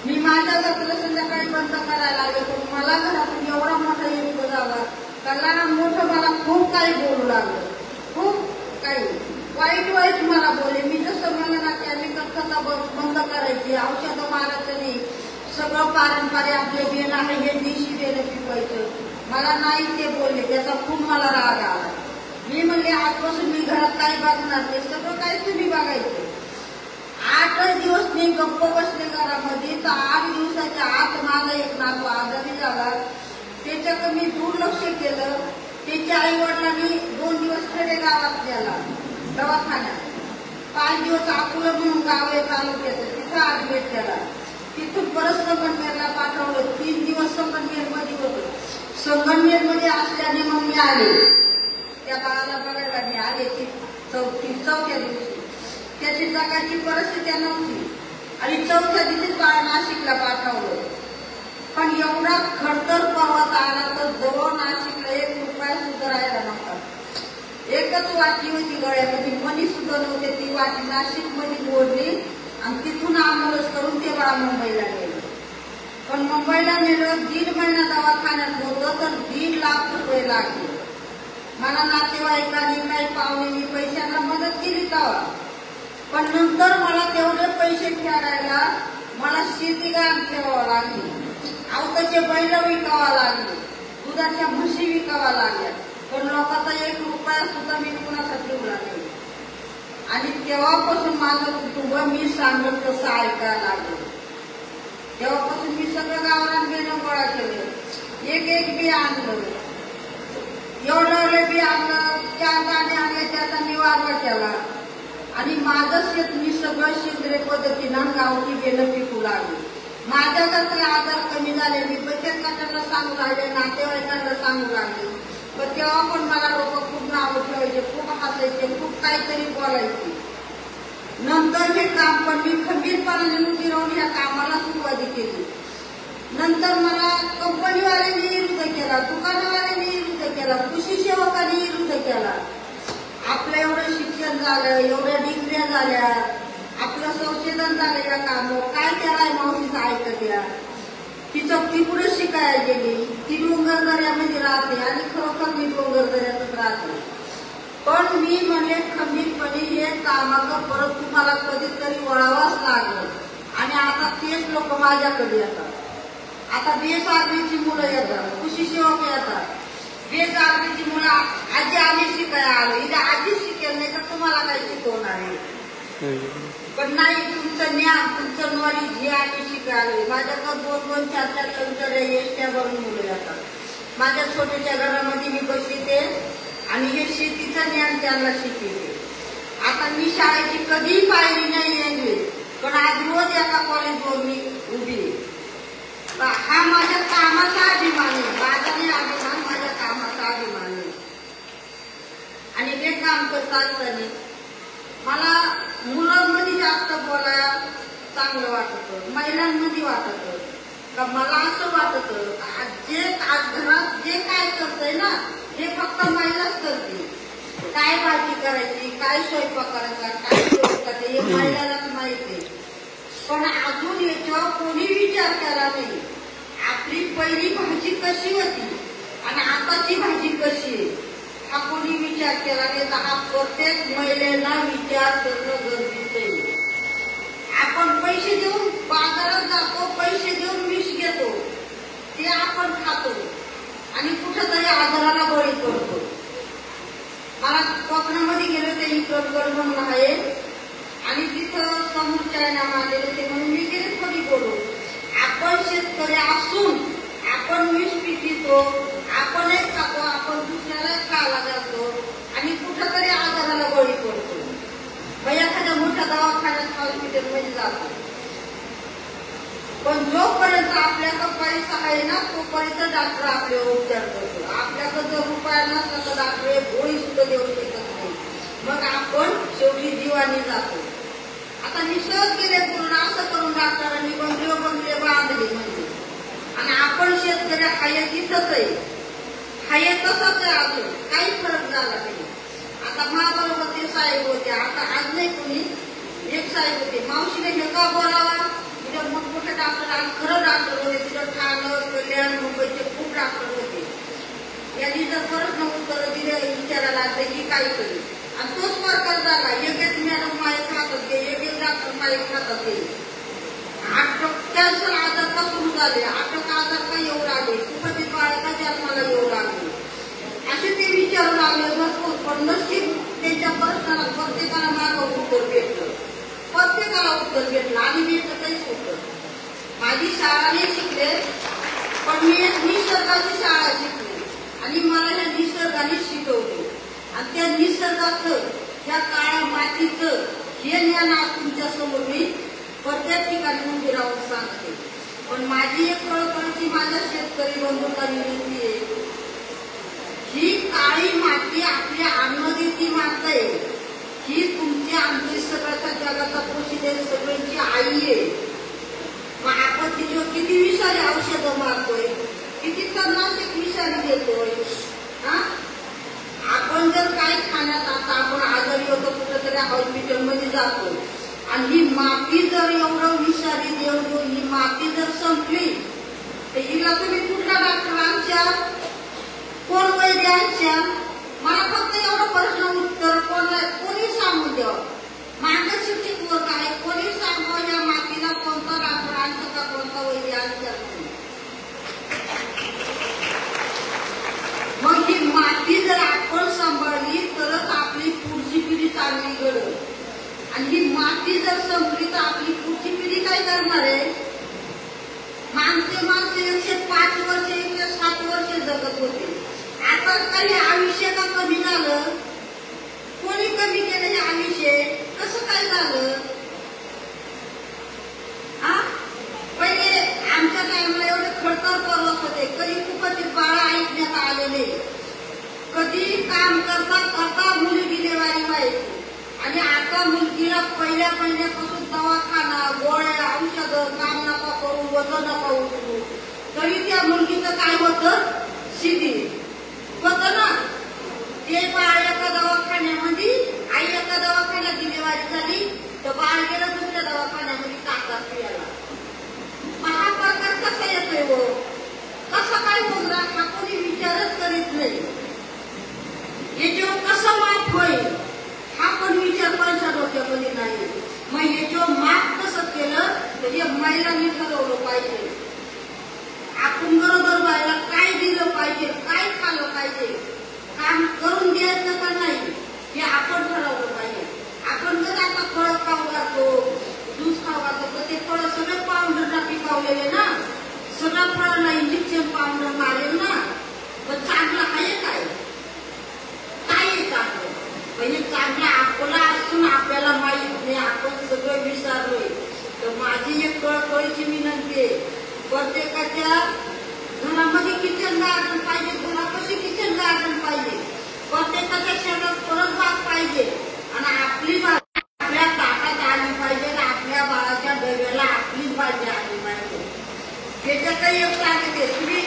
मी माझ्या घरातलं संध्याकाळी बंद करायला लागले. पण मला घरातून एवढा मोठा युद्ध झाला का लहान मोठं मला खूप काही बोलू लागलं, खूप काही वाईट मला बोलले. मी जसं मला ना केमिकल खतं बंद करायची, औषधं मारायचं नाही, सगळं पारंपरिक आपले बियाणं आहे हे देशी बियाणं पिकवायचं, मला नाही ते बोलले. त्याचा खूप मला राग आला. मी म्हणले आजपासून मी घरात काही बघणार, ते सगळं काही तुम्ही बघायचं. 8 दिवस मी गप्प बसले घरामध्ये. तर 8 दिवसाच्या आत माझा एक नातू आजारी झाला. त्याच्याकडे मी दुर्लक्ष केलं. त्याच्या आई वडिलांनी 2 दिवस खेडेगावात गेला दवाखान्यात. 5 दिवस अकोला म्हणून गाव आहे तालुक्याचं, तिथं ऍडमिट केला. तिथून परत संगमनेरला पाठवलं. 3 दिवस संगमनेरमध्ये होतं. संगमनेरमध्ये असल्याने मग मी आले. त्या बाळाला बघायला मी आले. चौथ्या दिवशी त्याची जगाची परिस्थिती नव्हती आणि चौथ्या दिवशी बाळ नाशिकला पाठवलं. पण एवढा खडतर पर्वत आला तर जवळ नाशिकला 1 रुपया सुद्धा राहायला नव्हता. एकच वाटी होती गळ्यामध्ये, मनी सुद्धा नव्हते. ती वाटी नाशिकमध्ये मोडली आणि तिथून आंदोलन करून ते बाळ मुंबईला नेलं. पण मुंबईला नेलं, 1.5 महिना दवाखान्यात होतं तर 1.5 लाख रुपये लागले. मला नातेवाईकांनी काही पाहुण्यांनी पैशांना मदत केली तेव्हा. पण नंतर मला तेवढे पैसे फेडायला मला शेती गाण ठेवावं लागली, आवताचे बैल विकावा लागले, दुधाच्या म्हशी विकावा लागल्या. पण लोकांचा 1 रुपया सुद्धा मी कुणाचा ठेवला नाही. आणि तेव्हापासून माझं कुटुंब मी सांगत तसं ऐकायला लागलं. तेव्हापासून मी सगळं गावाला बियाणं गोळा केलं, एक बी आणलं, एवढं बी आणलं, 4 दाणे आणले, त्याचा निवारा केला. आणि माझं शेत मी सगळं सेंद्रिय पद्धतीनं गावठी बियाणं पिकू लागले. माझ्या घरातले आजार कमी झाले. मी बचत गटाला सांगू लागले, नातेवाईकांना सांगू लागले. पण तेव्हा पण मला लोक खूप नावं ठेवायचे, खूप हसायचे, खूप काहीतरी बोलायचे. काम, पण मी खंबीरपणाने उभी राहून या कामाला सुरुवात केली. नंतर मला कंपनीवाल्यांनी विरोध केला, दुकानवाल्यांनी विरोध केला, कृषी सेवकांनी विरोध केला. आपलं एवढं शिक्षण झालं, एवढ्या डिग्र्या झाल्या, आपलं संशोधन झालं या कामावर, काय केलाय मावशीचं ऐकत या. ती पुढे शिकायला गेली, ती डोंगरदऱ्यामध्ये राहते आणि खरोखर मी डोंगरदऱ्यातच राहते. पण मी म्हणले खंबीरपणे हे कामाचं परत तुम्हाला कधीतरी वळावाच लागलं. आणि आता तेच लोक माझ्याकडे येतात. आता बेसागरीची मुलं येतात, कृषी सेवक येतात, बेसागरीची मुलं आजी आम्ही शिकायला आलो, इथे आजी शिकेल नाही तर तुम्हाला काय शिकवणार आहे. पण नाही, तुमचं ज्ञान, तुमचं नॉलेज हे आम्ही शिकायला. माझ्याकडे 2-2, 4-4 किलोमीटर एसट्यावरून मुलं येतात. माझ्या छोट्याच्या घरामध्ये मी बसते आणि हे शेतीचं ज्ञान त्यांना शिकवते. आता मी शाळेची कधीही पायरी नाही येईल, पण आज रोज एका कॉलेजवर मी उभी आहे. हा माझ्या कामाचा अभिमान आहे, माझा नाही अभिमान, माझ्या कामाचा अभिमान आहे. आणि हे काम करत असताना मला मुलांमध्ये जास्त बोलायला चांगलं वाटत, महिलांमध्ये वाटत का मला असं वाटत जे घरात जे काय करतंय ना हे फक्त महिलाच करते. काय भाजी करायची, काय स्वयंपाक करायचा, काय स्वयंपाक हे महिलालाच माहिती आहे. पण अजून याच्यावर कोणी विचार केला नाही. आपली पहिली भाजी कशी होती आणि आताची भाजी कशी आहे हा कोणी विचार केला नाही. तर हा प्रत्येक महिलेला विचार करणं गरजेचं आहे. आपण पैसे देऊन बाजारात जातो, पैसे देऊन विष घेतो, ते आपण खातो आणि कुठंतरी आजाराला बळी पडतो. मला कोकणामध्ये गेले ते इकडगड म्हणून आहे आणि तिथं समोर चायना मारलेले ते म्हणून मी गेले थोडी बोलू. आपण शेतकरी असून आपण विष पितो, आपण एक खातो, आपण दुसऱ्याला खायला जातो आणि कुठंतरी आजाराला बळी पडतो. मग एखाद्या मोठ्या दवाखान्यात हॉस्पिटलमध्ये जातो. पण जोपर्यंत आपल्याकडे पैसा आहे ना तोपर्यंत डॉक्टर आपल्यावर उपचार करतो. आपल्याकडे जर रुपया नसला तर डॉक्टर गोळी सुद्धा देऊ शकत नाही. मग आपण शेवटी जीवानी जातो. आता मी सहज गेले पूर्ण असं करून डॉक्टरांनी बंगले बांधले म्हणजे. आणि आपण शेतकरी हाय तिथंच आहे, हाय तसंच आहे, अजून काही फरक झाला नाही. आता महाबरोबर ते साहेब होते, आता आज नाही कोणी, एक साहेब होते. मावशीने हे का बोलावा, तिथे मोठमोठे डॉक्टर आणि खरं डॉक्टर होते. तिथं ठाणे, कल्याण, मुंबईचे खूप डॉक्टर होते. यांनी जर परत उत्तर दिले विचारायला लागले की काय करेल. आणि तोच प्रकार झाला. एक मॅडम माहीत राहतात ते, एक डॉक्टर माहीत राहतात ते. कॅन्सर आजार का सुरू झाले, अटक आजार का येऊ लागले, कुठे बाळका जन्माला येऊ लागले, असे ते विचारू लागले भरपूर. पण नशीब त्यांच्या प्रश्नाला प्रत्येकाला मागं उत्तर भेटलं, प्रत्येकाला उत्तर भेटलं आणि मी तर काहीच होतं. माझी शाळा नाही शिकले, पण मी एक निसर्गाची शाळा शिकली आणि मला ह्या निसर्गाने शिकवले. आणि त्या निसर्गाचं, त्या काळ्या मातीचं हे ज्ञान आज तुमच्या समोर मी प्रत्येक ठिकाणी उभी राहून सांगते. पण माझी एक कळकळीची माझ्या शेतकरी बंधूंना विनंती आहे, ही काळी माती आपल्या अन्नदेती माता आहे, ही तुमच्या आमच्या सगळ्याच्या जगाचा पोषित सगळ्यांची आई आहे. मग आपण तिच्यावर किती विषारी औषधं मारतोय, किती तणनाशक विषारी देतोय. आपण जर काय खाण्यात आता आपण आजारी होतो, कुठेतरी हॉस्पिटलमध्ये जातो आणि ही माती जर एवढं विषारी देऊन ही माती जर संपली तर हिला तुम्ही कुठल्या डॉक्टरांच्या, कोण वैद्यांच्या, मला फक्त एवढं प्रश्न उत्तर कोणी सांगू द्यावं. मार्गदर्शक वर्ग आहे, कोणी सांगावं या मातीला कोणता डॉक्टरांचं का कोणता वैद्यांचं. मग ही माती जर आपण सांभाळली तरच आपली पुढची पिढी चांगली घडल. आणि ही माती जर संपली तर आपली पुढची पिढी काय करणार आहे. माणसे 105 वर्ष 107 वर्ष जगत होते. आता काही आयुष्य का कमी झालं, कोणी कमी केलं हे आयुष्य, कसं काय झालं. पहिले आमच्या टाइमला एवढे खडतर पर्वत होते, कधी कुपाचे बाळा ऐकण्यात आलेले, कधी काम करता करता मुली डिलेवारी व्हायची. आणि आता मुलगीला पहिल्या महिन्यापासून दवाखाना, गोळ्या, औषधं, काम नका करू, वजन नका उचलू, तरी त्या मुलगीचं काय होतं? शिथिल होतं ना. ते बाळ एका दवाखान्यामध्ये, आई एका दवाखान्यात डिलिव्हरी झाली, तर बाळ गेलं दुसऱ्या दवाखान्यामध्ये ताकात पियाला. मग हा प्रकार कसा येतोय हो? कसा काय होणार? हा कोणी विचारच करीत नाही. याच्यावर कसं माफ होईल हा पण विचार कोणच्या डोक्यामध्ये नाही. मग याच्यावर माफ कसं केलं तर या महिलांनी ठरवलं पाहिजे. आपण बरोबर बायला काय दिलं पाहिजे, काय खाल्लं पाहिजे, काम करून द्यायचं का नाही हे आपण ठरवलं पाहिजे. आपण जर आता फळ खाऊ घालतो, ज्यूस खाऊ घालतो, तर ते फळ सगळे पावडरला पिकवलेले ना, सगळं फळाला इंजेक्शन पावडर मारेल ना. पण चांगलं आहे काय? काय आहे चांगलं? म्हणजे चांगलं आपला असून आपल्याला माहित नाही, आपण सगळं विसरलोय. तर माझी एक कळकळीची विनंती आहे, प्रत्येकाच्या घरामध्ये किचन गार्डन पाहिजे, घरापाशी किचन गार्डन पाहिजे, प्रत्येकाच्या शेतात परत बाग पाहिजे, आणि आपली बाग आपल्या ताटात आली पाहिजे, आपल्या बाळाच्या डब्याला आपलीच भाजी आली पाहिजे. त्याच्यातही एक सांगते, तुम्ही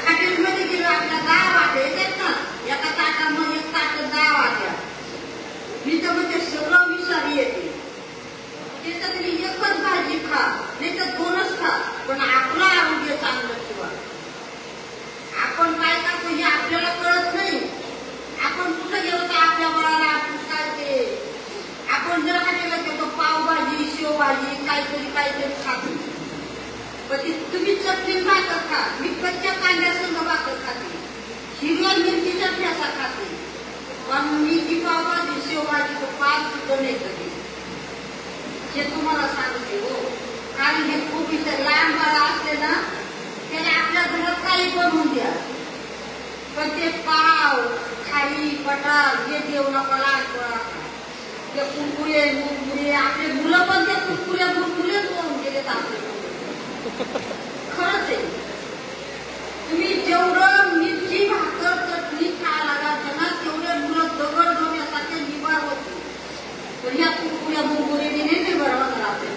हॉटेलमध्ये गेलो, आपल्या 10 वाट्या येतात ना, एका ताटामध्ये एक ताट 10 वाट्या, मी तर म्हणजे सगळं विषारी येते. त्याच्यातली एकच भाजी खा, नाही तर 2च खा, पण आपलं आरोग्य चांगलं ठेवा. आपण काय करतो हे आपल्याला कळत नाही. आपण कुठं गेलो तर आपल्या बाळाला आपण काय ते, आपण जर हॉटेलला गेलो पावभाजी, शेवभाजी, काहीतरी खातो. पण तुम्ही चटणी भाकर खा, मी कच्च्या कांद्यासंग भाकर खाते, हिरव्या मिरचीचा ठेसा खाते, पण मी ती पावभाजी, शेवभाजी तो 5 सुद्धा नाही कधी. हे तुम्हाला सांगते हो. कारण हे खूप इथं लहान बाळ असले ना, त्याला आपल्या घरात काही बनवून द्या, पण ते पाव, खाली, बटार हे देऊ नका लहानपणा. ते कुरकुरे मुरमुरे, आपले मुलं पण ते कुरकुरे मुरमुरेच होऊन गेलेत आपले. खरंच आहे. तुम्ही जेवढं मिरची भाकर चटणी खायला लागतं ना, तेवढे मुलं दगड डोक्यासारखे निवार होते. पण या कुरकुऱ्या मुरमुरेने नाही बरोबर आपले.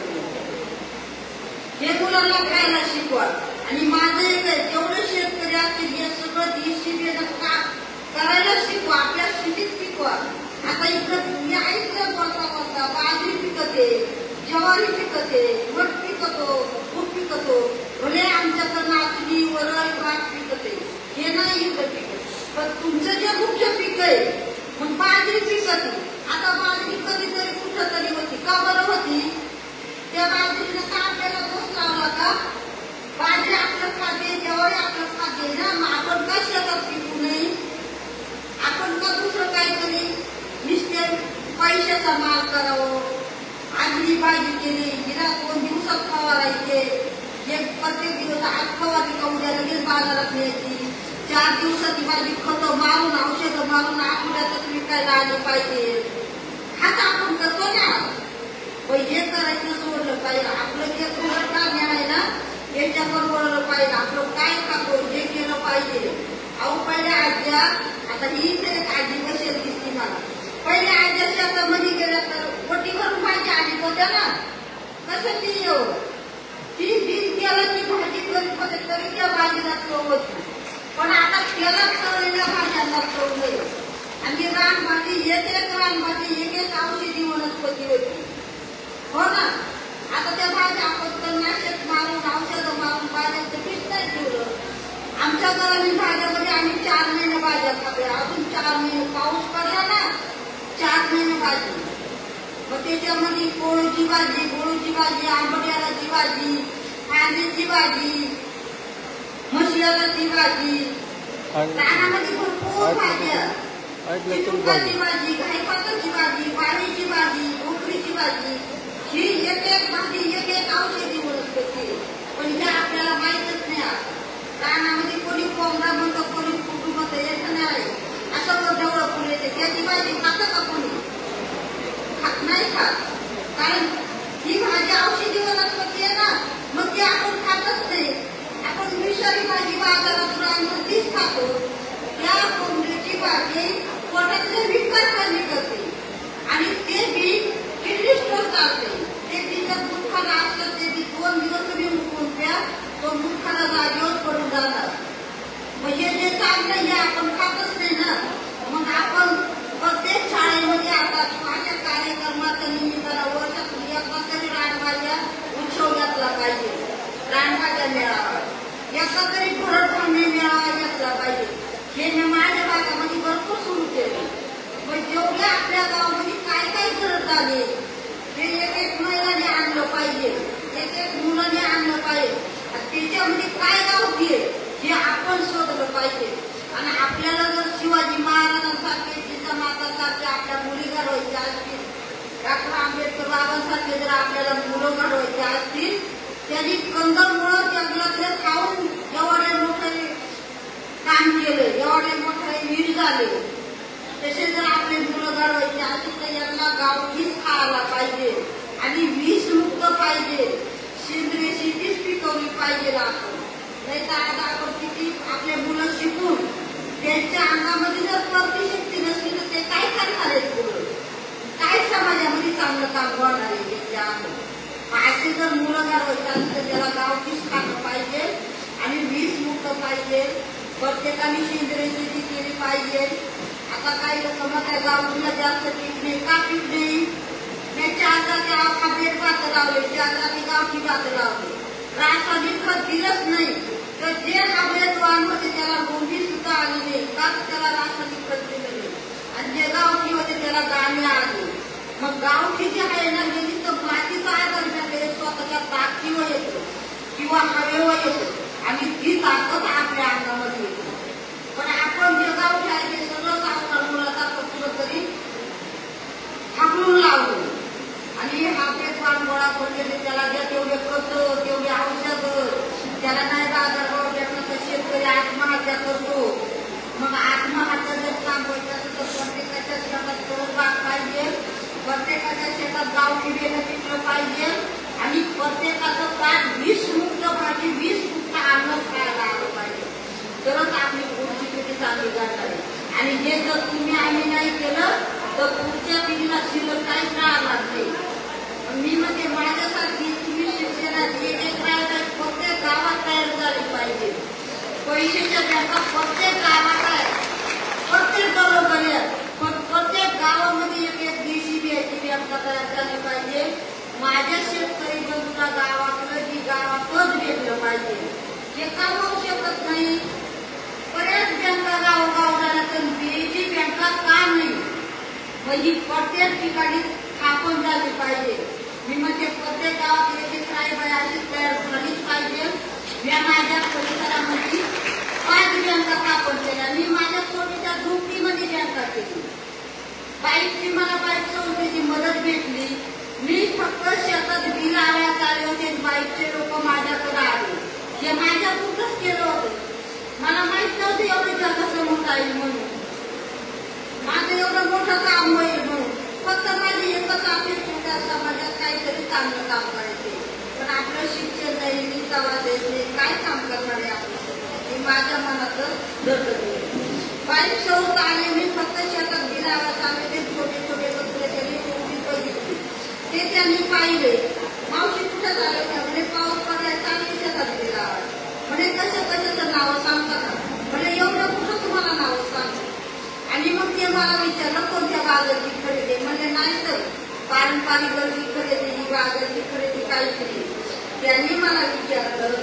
हे मुलांना खायला शिकवा. आणि माझं एक आहे, जेवढे शेतकरी असतील हे सगळं देशी बेन करायला शिकवा, आपल्या शेतीत शिकवा. आता इकडं या इकडं बोलता बाजरी पिकते, ज्वारी पिकते, मठ पिकतो, ऊस पिकतो, भले आमच्याकडं नाचणी, वरळ, भात पिकते, हे नाही इकडं पिकत. पण तुमचं जे मुख्य पीक आहे, मग बाजरी पिकते. आता बाजरी कधीतरी कुठं तरी होती, का बरं होती? त्या बाजरीला का आपल्याला दोष लावला का? बाजरी आपलं खाते, ज्वारी आपलं खाते ना, मग आपण का शेतात पिकू नये? आपण का दुसरं काहीतरी नुसते पैशाचा माल करावं? आजली भाजी केली, हिरा 2 दिवसात फवारायचे, एक प्रत्येक दिवस आज फवारली का उद्या लगेच बाजारात न्यायची, 4 दिवसाची भाजी खतं मारून, औषधं मारून आठवड्यातच विकायला आली पाहिजे. हाच आपण करतो ना. हे करायचं सोडलं पाहिजे. आपलं जे धान्य आहे ना, याच्यावर वळलं पाहिजे. आपलं काय खातो हे केलं पाहिजे. अहो पहिल्या आज्या, आता ही एक आजी कशी दिसती मला, पहिल्या आज्या शेतामध्ये गेल्या तर पोटी भरून भाजी आली होत्या ना, कसं ती येऊ ती तेलाची भाजी करीत होते तरी त्या भाजीला चव होती. पण आता तेलात तळलेल्या भाज्यांना चव नाही. आणि रानभाजी, एक रानभाजी, एक औषधी वनस्पती होती, हो ना. आता त्या भाज्या आपण नाशक मारून, औषधं मारून भाज्यांचं पीठ नाही ठेवलं. आमच्या घराने भाज्यामध्ये आम्ही 4 महिने भाज्या खाल्ल्या, अजून 4 महिने पाऊस पडला ना, 4 महिने भाजी. मग त्याच्यामध्ये कोळूची भाजी, गोळूची भाजी, आंबट्याची भाजी, कांद्याची भाजी, मशियाची भाजी, रानामध्ये भरपूर भाज्या, चिंचाची भाजी, घाईपाताची भाजी, वाळीची भाजी, भोकरीची भाजी, ही एक भाजी, एक औषधी वनस्पती. पण हे आपल्याला माहीतच नाही. रानामध्ये कोणी कोंबडा म्हणतो, कोणी कुटुंब येत नाही, असं जवळ फुल येते. त्याची भाजी खातं का कोणी? खात नाही खात. कारण ही भाजी औषधी वनस्पती आहे ना, मग ती आपण खातच नाही. आपण विषारी भाजी बाजारातून आणून तीच खातो. त्या कोंबडीची भाजी पोटातले विकार कमी करते आणि ते आहे ते एक एक महिलाने आणलं पाहिजे, एक एक मुलाने आणलं पाहिजे. त्याच्यामध्ये काय गावठी आहे हे आपण शोधलं पाहिजे. आणि आपल्याला जर शिवाजी महाराजांसारखे, जिजामातासारखे आपल्या मुली घडवायच्या असतील, डॉक्टर आंबेडकर बाबांसारखे जर आपल्याला मुलं घडवायचे असतील, त्यांनी कंदमुळं जंगलातले खाऊन एवढे मोठे काम केलं, एवढे मोठे वीर झाले. तसे जर आपले मुलं घडवायचे असतील तर यांना गावठीच खायला पाहिजे आणि वीज मुक्त पाहिजे, सेंद्रिय शेतीच पिकवली पाहिजे आपण. नाही तर आता आपण किती आपले मुलं शिकून त्यांच्या अंगामध्ये जर प्रतिशक्ती नसली तर ते काय करणार आहेत पुढे, काय समाजामध्ये चांगलं काम करणार आहे त्यांच्या अंगात. असे जर मुलं घडवायचे असतील तर त्याला गावठीच खाणं पाहिजे आणि वीज मुक्त पाहिजे. प्रत्येकाने सेंद्रिय शेती केली पाहिजे. आता काही लोक म्हणतात गावठीला जास्त पीक नाही, का पीक नाही? त्याच्या आता त्या बेड भात लावले, त्याचा ते गावठी भात लावले, रासायनिक खत दिलंच नाही तर जे अवैधवान होते त्याला नोंदी सुद्धा आली नाही, का त्याला रासायनिक खत दिलं नाही. आणि जे गावठी होते त्याला गाणी आली. मग गावठी जे आहे ना गेली तर मातीचा आधार मिळते, स्वतःच्या ताकदीवर येतो किंवा हवेवर येतो आणि ती ताकद आपल्या अंगामध्ये येते. पण आपण जे गावठी आहे ते सगळं सावकार मुलासारखं कुठं तरी हाकलून लावलं आणि हापेटवान गोळा पडलेले, त्याला ज्या तेवढे खत, तेवढे औषध, त्याला नाही बाजारभाव भेटला तर शेतकरी आत्महत्या करतो. मग आत्महत्या जर थांबवायचं असेल तर प्रत्येकाच्या शेतात फळबाग पाहिजे, प्रत्येकाच्या शेतात गावठी बेलं पिकलं पाहिजे आणि प्रत्येकाचं पाठ विषमुक्त भाजी, विषमुक्त अन्न खायला आलं पाहिजे, तरच आपली पुढची पिढी चांगली जाणार आहे. आणि हे जर तुम्ही आम्ही नाही केलं तर पुढच्या पिढीला शिल्लक काहीच राहणार नाही. मी म्हणजे माझ्यासाठी तुम्ही शिक्षणात एक राहतात प्रत्येक गावात तयार झाली पाहिजे. पैशाच्या बँका प्रत्येक गावात आहे, प्रत्येक बरोबर आहे, पण प्रत्येक गावामध्ये एक एक DCBIची बँका तयार झाली पाहिजे. माझ्या शेतकरी बंधूला गावातलं जी गावातच भेटलं पाहिजे. हे का होऊ शकत नाही? बऱ्याच बँका गावोगाव झाल्या तर बीची बँका का नाही? म्हणजे प्रत्येक ठिकाणी स्थापन झाली पाहिजे. मी म्हणजे प्रत्येक गावात एक एक राईबाई अशी तयार झालीच पाहिजे. मी माझ्या परिसरामध्ये 5 बँका स्थापन केल्या. मी माझ्या छोटीच्या झोपडीमध्ये बँका केली. बाईकची मला बाईक संस्थेची मदत भेटली. मी फक्त शेतात बिल आल्यात आले होते, बाईकचे लोक माझ्याकडे आले. हे माझ्या कुठंच केलं होतं. मला माहित नव्हतं एवढं जगाचं मोठं आहे म्हणून, माझं एवढं मोठं काम होईल म्हणून. फक्त माझी एकच अपेक्षा समाजात काहीतरी चांगलं काम करायचे. पण आपलं शिक्षण नाही, विचारात येत नाही, काय काम करणार आहे आपलं? हे माझ्या मनात दडलं. बाईक शौक आले, मी फक्त शेतात बिलावा चालले, ते छोटे छोटे कचरे त्यांनी शेवटी बघितले, ते त्यांनी पाहिले. मावशी कुठं झाले का? म्हणजे पाऊस पडायचा आणि शेतात बिलावा. म्हणजे कसं कशाचं नावं सांगतात? म्हणजे एवढं कुठं तुम्हाला नावं सांगतात? आणि मग ते मला विचारलं कोणत्या बाजारची खरेदी? म्हणजे नाही सर, पारंपरिक गरजी खरेदी, ही बाजारची खरेदी काहीच नाही. त्यांनी मला विचारलं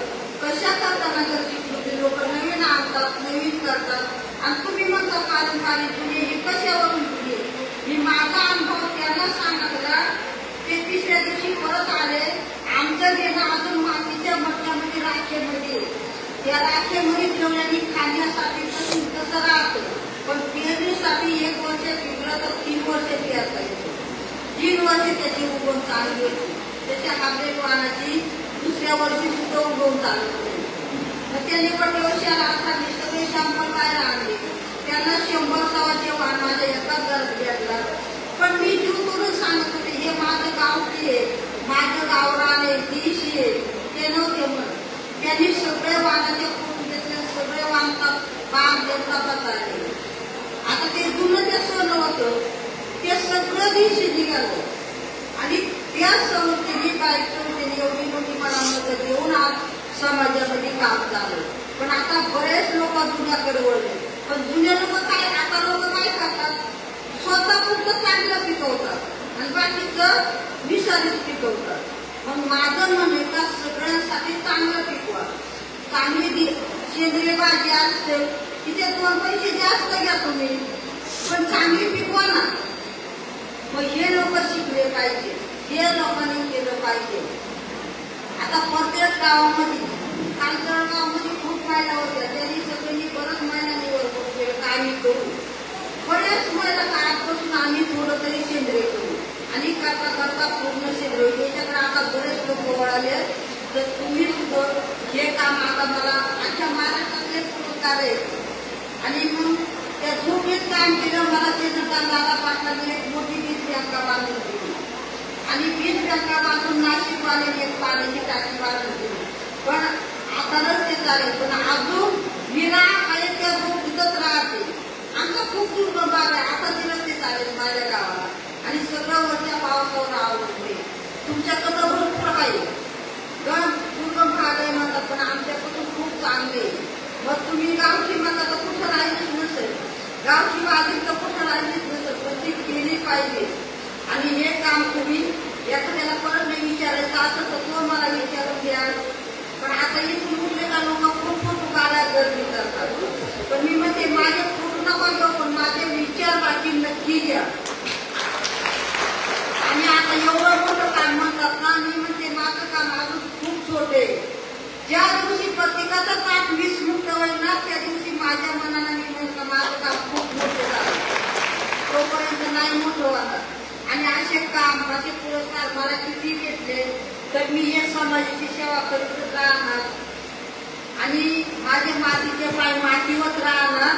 कशा करताना गरजी खरेदी? लोक नवीन आणतात, नवीन करतात आणि तुम्ही म्हणता पारंपरिक जुने, ही कशावरून जुने? मी माझा अनुभव त्यांना सांगितला. ते तिसऱ्या दिवशी परत आले. आमचं घेणं अजून मातीच्या मटक्यामध्ये, राखेमध्ये, त्या राखेमध्ये ठेवल्याने खाण्यासाठी तसं राहतं. पण पेरणीसाठी 1 वर्ष पिकलं तर 3 वर्ष पेरता येतं. 3 वर्ष त्याची उगवण चालू होती. त्याच्या हाब्रेटवानाची दुसऱ्या वर्षी सुद्धा उगवून चालू होते. मग त्यांनी पण व्यवसायाला असताना सगळे शंभर काय आणले. त्यांना 100 वाण माझ्या एकाच घरात भेटला. पण मी जीव करून सांगत होते हे माझं गावठी आहे, माझं गावरान आहे, देशी आहे. ते नव्हते म्हणत. त्यांनी सगळे वाणाचे करून घेतले, सगळे वाणतात बाग देवता बसायले. आता ते जुनं जे सोनं होतं ते सगळं दिवशी निघालं आणि त्या संस्थेने, बाईक संस्थेने एवढी मोठी मला मदत देऊन आज समाजामध्ये काम झालं. पण आता बरेच लोक जुन्याकडे वळले. पण जुने लोक काय, आता लोक काय करतात? स्वतः पुरतं चांगलं पिकवतात आणि बाकीचं विषारीच पिकवतात. मग माझं म्हणणं का सगळ्यांसाठी चांगलं पिकवा. चांगली सेंद्रिय भाजी असते तिथे 2 पैसे जास्त घ्या तुम्ही, पण चांगली पिकवा ना. मग हे लोक शिकले पाहिजे, हे लोकांनी केलं पाहिजे. आता प्रत्येक गावामध्ये काल जळगावमध्ये खूप महिला होत्या, त्यांनी सगळ्यांनी बरंच महिलांनी वर्क केलं काही करू. बऱ्याच महिला काळापासून आम्ही थोडं तरी सेंद्रिय करू आणि करता करता पूर्ण सेंद्रिय. त्याच्याकडे आता बरेच लोक वळाले. तर तुम्ही सुद्धा हे काम आता मला आमच्या महाराष्ट्रातले पुरस्कार आहे. आणि मग त्या झोपेत काम केलं. मला ते दादा पाटलांनी एक मोठी वीज बँका बांधून दिली आणि वीज बँका बांधून नाशिकवाले एक पाण्याची टाकी बांधून दिली. पण आता रस्ते चालेल, पण अजून विरा आहे त्या झोपीतच राहते. आमचा खूप दुर्गम भाग आहे. आता ते रस्ते चालेल माझ्या गावाला आणि सगळं वरच्या पावसावर अवलंबून. तुमच्याकडं भरपूर आहे, दुर्गम भाग आहे म्हणतात, पण आमच्याकडून खूप चांगले. मग तुम्ही गावची म्हणता तर कुठं राहिलीच नसेल, गावची बाजू तर कुठं राहिलीच नसेल, पण ती केली पाहिजे. आणि हे काम तुम्ही एखाद्याला परत नाही विचारायचं असं तर तो मला विचारून द्या. पण आता इथून उठले का लोक खूप खूप गाड्या गर्दी करतात. पण मी म्हणते माझे फोटो नका घेऊ, पण माझे विचार बाकी नक्की घ्या. आणि आता एवढं मोठं काम म्हणतात ना, मी म्हणते माझं काम अजून खूप छोटे. ज्या दिवशी प्रत्येकाचा ताट विषमुक्त होईल ना, त्या दिवशी माझ्या मनाला मी म्हणतो माझं काम खूप मोठं झालं. तोपर्यंत नाही मोठं होणार. आणि असे काम माझे पुरस्कार मला किती भेटले तर मी या समाजाची सेवा करीत राहणार. आणि माझे मातीचे पाय मातीवर राहणार.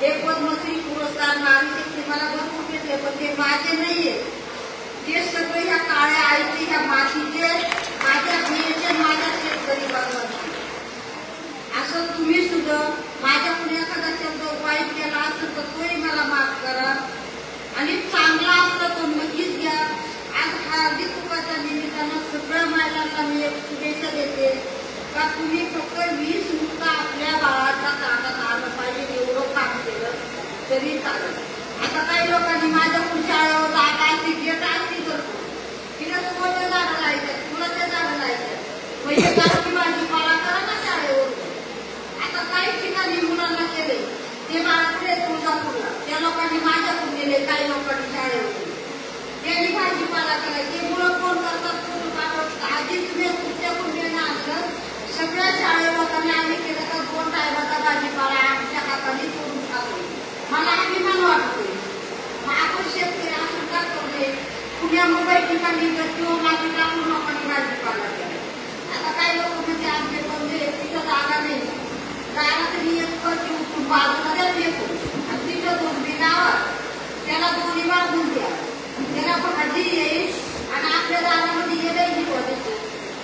हे पद्मश्री पुरस्कार नारी मला भरपूर भेटले, पण ते माझे नाहीये. ते सगळे ह्या काळ्या आईचे, ह्या मातीचे, माझ्या बियेचे, माझ्या शेतकरी बांधवांचे. असं तुम्ही सुद्धा माझ्याकडून एखादा शब्द वाईट केला असेल तर तोही मला माफ करा. आणि चांगला असला तो नक्कीच घ्या. आज हार्दिक तुकाच्या निमित्तानं सगळ्या महिलांना मी एक शुभेच्छा देते का तुम्ही फक्त 20 मुक्त आपल्या बाळाच्या ताटात आलं पाहिजे एवढं काम केलं तरी चालेल. आता काही लोकांनी माझ्याकडून शाळेवर जागा असते, गेट असती करतो, तिला फुलाचे झाडं लायच्यात, फुलाचे झाडं लायच्यात, म्हणजे गावची भाजीपाला करा ना शाळेवर. आता काही ठिकाणी मुलांना केले ते बाळाकडे तुळजापूरला, त्या लोकांनी माझ्याकडून गेले, काही लोकांनी शाळेवर त्यांनी भाजीपाला केला. ते मुलं फोन करतात, फोन पाठवतात. आधी तुम्ही तुमच्याकडून देणं असलं सगळ्या शाळे लोकांनी आम्ही केलं तर 2 टायमाचा भाजीपाला आमच्या हाताने करून टाकले. मला अभिमान वाटतोय. मग आपण शेतकरी असं का करतोय? पुण्या मुंबई ठिकाणी किंवा माती टाकून लोकांनी भाजीपाला केला. आता काही लोक म्हणजे आमचे बंधे तिथं जागा नाही, जागा तरी एक करते उठून बाजूला येतो आणि तिथं 2 बिनावर त्याला 2 वाढून द्या, त्याला भाजी येईल आणि आपल्या दारामध्ये गेलंही होते.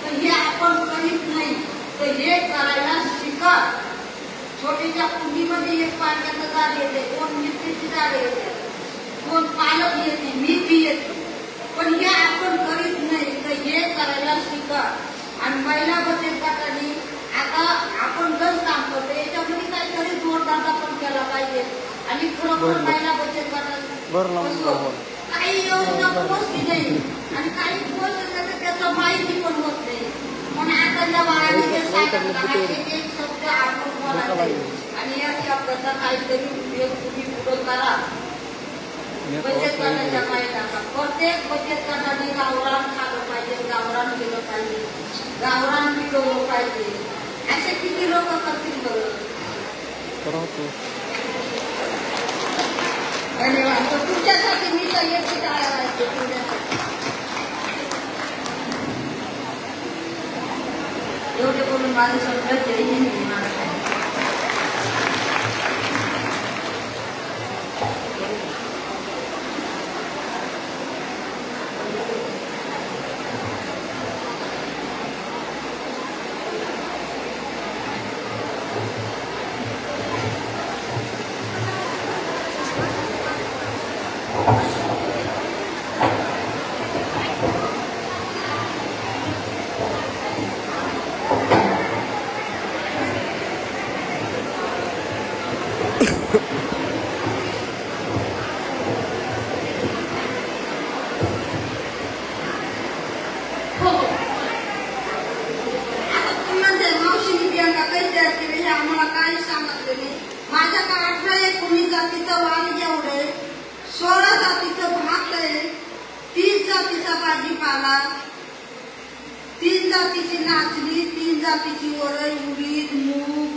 तर हे आपण करीत नाही. तर हे करायला शिका. छोटीच्या कुंडीमध्ये एक पाण्याचं झाड येते, 2 मिरचीची झाडं येते, 2 पालक येते, मेथी येते, पण हे आपण करीत नाही. तर हे करायला शिका. आणि महिला बचत गटाने आता आपण जर काम करतो याच्यामध्ये काहीतरी जोडदार पण केला पाहिजे. आणि खरोखर महिला बचत गटात काही योजना पोहोचली नाही आणि काही पोहोचलं तर त्याचं माहिती पण होत नाही. पण आता ज्या बाळाने जे सांगितलं एक शब्द आपण बोलायला आणि या शब्दाचा काहीतरी तुम्ही पुढं करा. बचत गटाच्या महिलांना प्रत्येक बचत गटाने गावरान खाल्लं पाहिजे, गावरान केलं पाहिजे, गावरान पिकवलं पाहिजे. असे किती लोक करतील बरं? धन्यवाद. तर तुमच्यासाठी मी तर येते टाळायचे तुमच्यासाठी एवढे बोलून माझं सगळं जय काळात 3 जातीची नाचणी, 3 जातीची वरई, उडीद, मूग,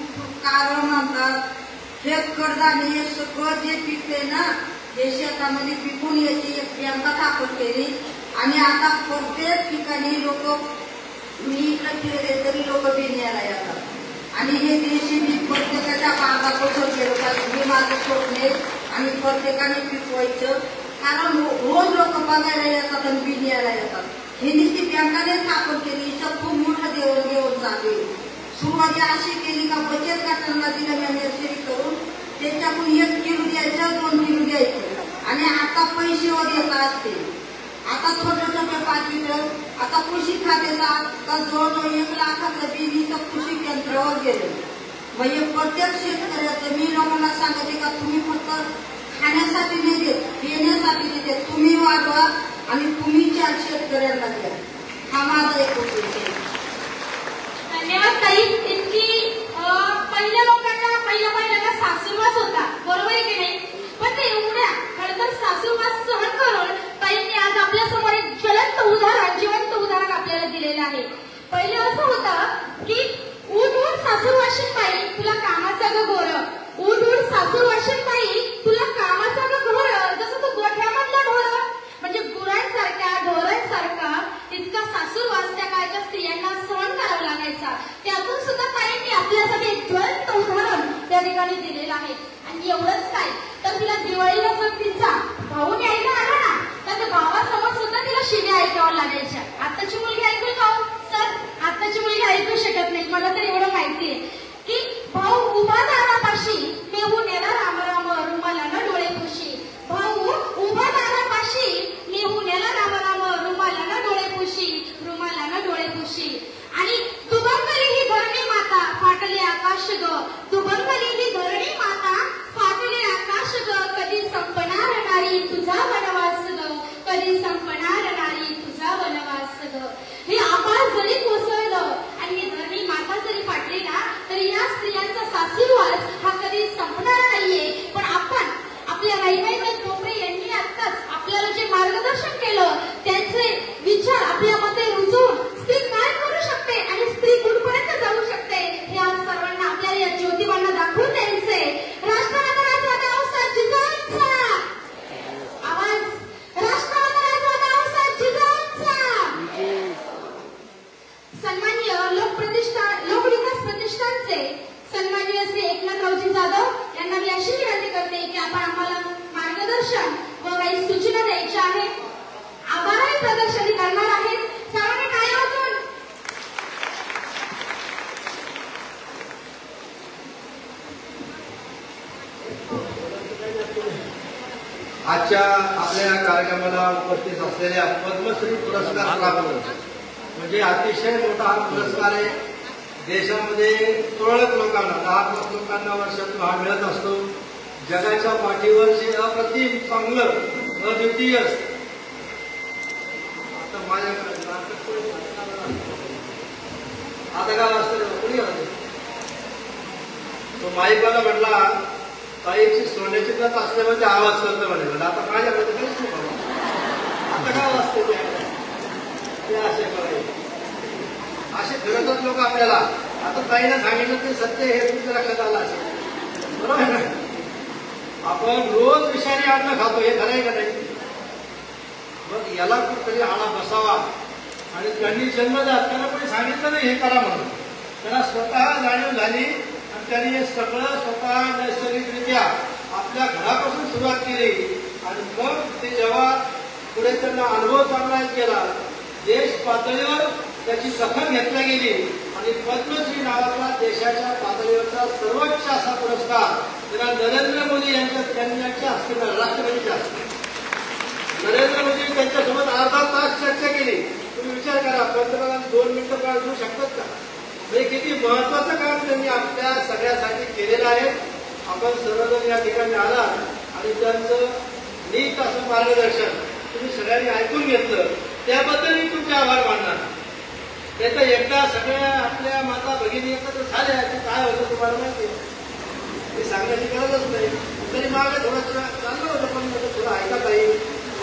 कारळ म्हणतात, हे कडधान्य, हे सगळं जे पिकते ना हे शेतामध्ये पिकून याची एक बँका स्थापन केली. आणि आता प्रत्येक ठिकाणी लोक, मी इकडे फिरले तरी लोक बियाण्याला येतात आणि हे देशी बी प्रत्येकाच्या बागापासून गेलं पाहिजे, हे माझं स्वप्न आहे. आणि प्रत्येकाने पिकवायचं, कारण रोज लोक बघायला येतात आणि बियाण्याला येतात. हे नुसती बँकाने स्थापन केली, हिचं खूप मोठं देऊन चालू आहे. सुरुवाती अशी केली का बचत गटांना दिलं नर्सरी करून, त्याच्याकडून 1 किलो द्यायचं, 2 किलो द्यायचं आणि आता पैसेवर येत असते. आता छोटे छोटे पाकिट, आता कृषी खात्याचा आता जवळजवळ 1 लाखाचं बिल कृषी केंद्रावर गेलं. म्हणजे प्रत्येक शेतकऱ्याचं मी लोकांना सांगते का तुम्ही फक्त खाण्यासाठी नाही देत, पिण्यासाठी नाही देत, तुम्ही वाढवा आणि तुम्ही 4 शेतकऱ्यांना द्या. हा माझा एक उद्देश आहे. धन्यवाद ताई. इतकी पहिल्या लोकांना पहिल्या सासूरवास होता, बरोबर आहे की नाही? पण ते एवढ्या खरंतर सासूरवास सहन करून ताईंनी आज आपल्या समोर एक ज्वलंत उदाहरण, जिवंत उदाहरण आपल्याला दिलेलं आहे. पहिलं असं होतं की उठ उठ सासूरवाशीन बाई तुला कामाचा ग घोर, उठ उठ सासूरवाशीन बाई तुला कामाचा ग घोर, जसं तू गोठ्यामधला ढोर. म्हणजे गुरांसारख्या ढोरांसारखा इतका सासूरवास त्या काळच्या स्त्रियांना सहन करावा लागायचा. त्यातून सुद्धा ताईंनी आपल्यासाठी एक ज्वलंत उदाहरण त्या ठिकाणी दिलेलं आहे. आणि एवढंच काय तर तिला दिवाळीला जर तिचा भाऊ न्यायला आला ना तर त्या भावासमोर सुद्धा तिला शिव्या ऐकावं लागायच्या. आताची मुलगी ऐकू का सर? आताची मुलगी ऐकू शकत नाही. मला तर एवढं माहिती आहे की भाऊ उभा दारापाशी मेहून येणार राम राम रुमालानं डोळे पुशी, भाऊ उभा दारापाशी मेहून येणार राम राम रुमालानं डोळे पुशी, रुमालानं डोळे पुशी. आणि दुबंगली ही धरणी माता फाटले आकाश ग, दुबंगली ही धरणी माता फाटले आकाश ग, कधी संपणार नारी तुझा वनवास ग, कधी संपणार नारी तुझा वनवास ग. हे आकाश जरी कोसळलं आणि ही धरणी माता जरी फाटली ना तरी या स्त्रियांचा सासूरवास हा कधी संपणार नाहीये. पण आपण आपल्या राईबाई टोपे यांनी आत्ताच आपल्याला जे मार्गदर्शन केलं त्यांचे विचार आपल्यामध्ये रुजवून स्त्री काय करू शकते आणि स्त्री कुठपर्यंत जाऊ शकते हे आज सर्वांना आपल्याला या ज्योतिबांना दाखवून द्यायचे. राष्ट्रमाता राजमाता जिजाऊंचा आवाज, राष्ट्रमाता राजमाता जिजाऊंचा. सन्माननीय लोकविकास प्रतिष्ठानचे सन्माननीय श्री एकनाथरावजी जाधव यांना मी अशी विनंती करते की आपण आम्हाला मार्गदर्शन व काही सूचना द्यायच्या आहेत. आभारही प्रदर्शनी करणार आहेत. सर्वांनी टाळ्या वाजवून आजच्या आपल्या कार्यक्रमाला उपस्थित असलेल्या पद्मश्री पुरस्कार प्राप्त म्हणजे अतिशय मोठा हा पुरस्कार आहे. देशामध्ये तुरळक लोकांना 10 लाख लोकांना वर्षातून हा मिळत असतो. जगाच्या पाठीवर जे अप्रतिम चांगलं अद्वितीय असतं. आता माझ्याकडे आता काय वाजतं कोणी आलं तो माईकवाला म्हटला ताईची सोन्याची नथ असल्यामुळे आवाज करतो म्हणे. आता माझ्याकडे काहीच नाही बाबा, आता काय वाजते ते असे करायचे असे फिरतच लोक आपल्याला. आता ताईनं सांगितलं ते सत्य हे तुमच्या लक्षात आलं असेल, बरोबर आहे ना? आपण रोज विषारी अन्न खातो हे खरं आहे का नाही? मग याला कुठतरी आळा बसावा. आणि त्यांनी जन्मदात त्यांना कोणी सांगितलं नाही हे करा म्हणून, त्यांना स्वतः जाणीव झाली आणि त्यांनी हे सगळं स्वतः नैसर्गिकरित्या आपल्या घरापासून सुरुवात केली. आणि मग ते जेव्हा पुढे त्यांना अनुभव चांगला केला, देश पातळीवर त्याची दखल घेतली गेली आणि पद्मश्री नावाचा देशाच्या पातळीवरचा सर्वोच्च असा पुरस्कार त्यांना नरेंद्र मोदी यांच्या हस्ते राष्ट्रपतीच्या हस्ते. नरेंद्र मोदी त्यांच्यासोबत अर्धा तास चर्चा केली. तुम्ही विचार करा, पंतप्रधान 2 मिनिटं काळ देऊ शकतात का? म्हणजे किती महत्वाचं काम त्यांनी आपल्या सगळ्यासाठी केलेलं आहे. आपण सर्वजण या ठिकाणी आलात आणि त्यांचं नीट असं मार्गदर्शन तुम्ही सगळ्यांनी ऐकून घेतलं, त्याबद्दल मी तुमचे आभार मानणार. त्याचं एकदा सगळ्या आपल्या माता भगिनी एकत्र झाल्या की काय होतं तुम्हाला माहिती आहे, ते सांगण्याची गरजच नाही. तरी मागे थोडं चाललं होतं, पण थोडं ऐकत आहे.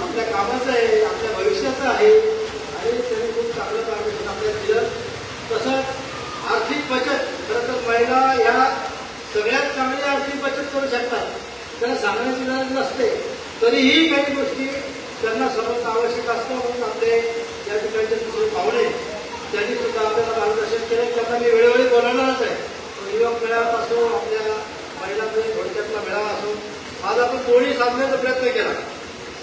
आपल्या कामाचं आहे, आपल्या भविष्याचं आहे आणि त्यांना सांगण्याची गरज नसते. तरीही काही गोष्टी त्यांना समजणं आवश्यक असतं. म्हणून आपले या ठिकाणचे दुसरे पाहुणे त्यांनी सुद्धा आपल्याला मार्गदर्शन केलं. त्यांना मी वेळोवेळी बोलावणारच आहे. युवक मेळावा असो, आपल्या महिलांमध्ये थोडक्यातला मेळावा असो, आज आपण पोळी साधण्याचा प्रयत्न केला.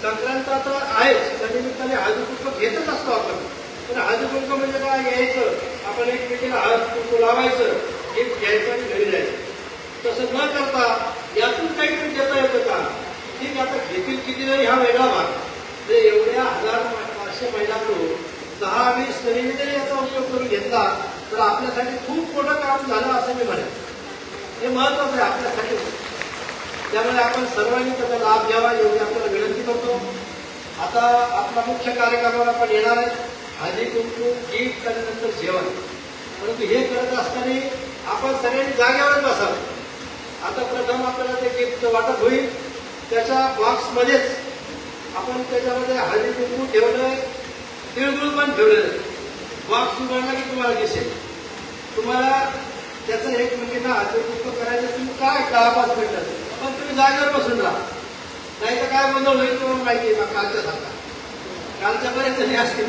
संक्रांत तर आहेच, त्या निमित्ताने हळदी कुंकू घेतच असतो आपण. पण हळदी कुंकू म्हणजे काय, यायचं आपण एकमेकीला हळद कुंकू लावायचं, गिफ्ट घ्यायचं आणि घरी जायचं. तसं न करता यातून काहीतरी देता येतं का? ठीक, आता घेतील किती जरी हा वेगळा भाग. म्हणजे एवढ्या 1000-500 महिलांकडून 10-20 तरी जरी याचा उपयोग करून घेतला तर आपल्यासाठी खूप मोठं काम झालं असं मी म्हणेन. हे महत्वाचं आहे आपल्यासाठी. त्यामुळे आपण सर्वांनी त्याचा लाभ घ्यावा एवढी आपल्याला विनंती करतो. आता आपला मुख्य कार्यक्रमावर आपण येणार आहे. हळदी कुंकू, गिफ्ट आणि नंतर जेवण. परंतु हे करत असताना आपण सगळ्यांनी जागेवरच बसावं. आता प्रथम आपल्याला ते गिफ्ट वाटप होईल. त्याच्या बॉक्समध्येच आपण त्याच्यामध्ये हळदी कुंकू ठेवलंय, तिळगुळ पण ठेवलेलं आहे. बॉक्स उघडला की तुम्हाला दिसेल. तुम्हाला त्याचं एकमेकींना हळदी कुंकू करायचं तुम्ही काय 10-5 मिनिटं, पण तुम्ही जागेवर बसून राहा. नाही तर काय गोंधळ होईल तुम्हाला माहिती आहे का? कालच्या सारखा कालच्या बरेच जणी असतील.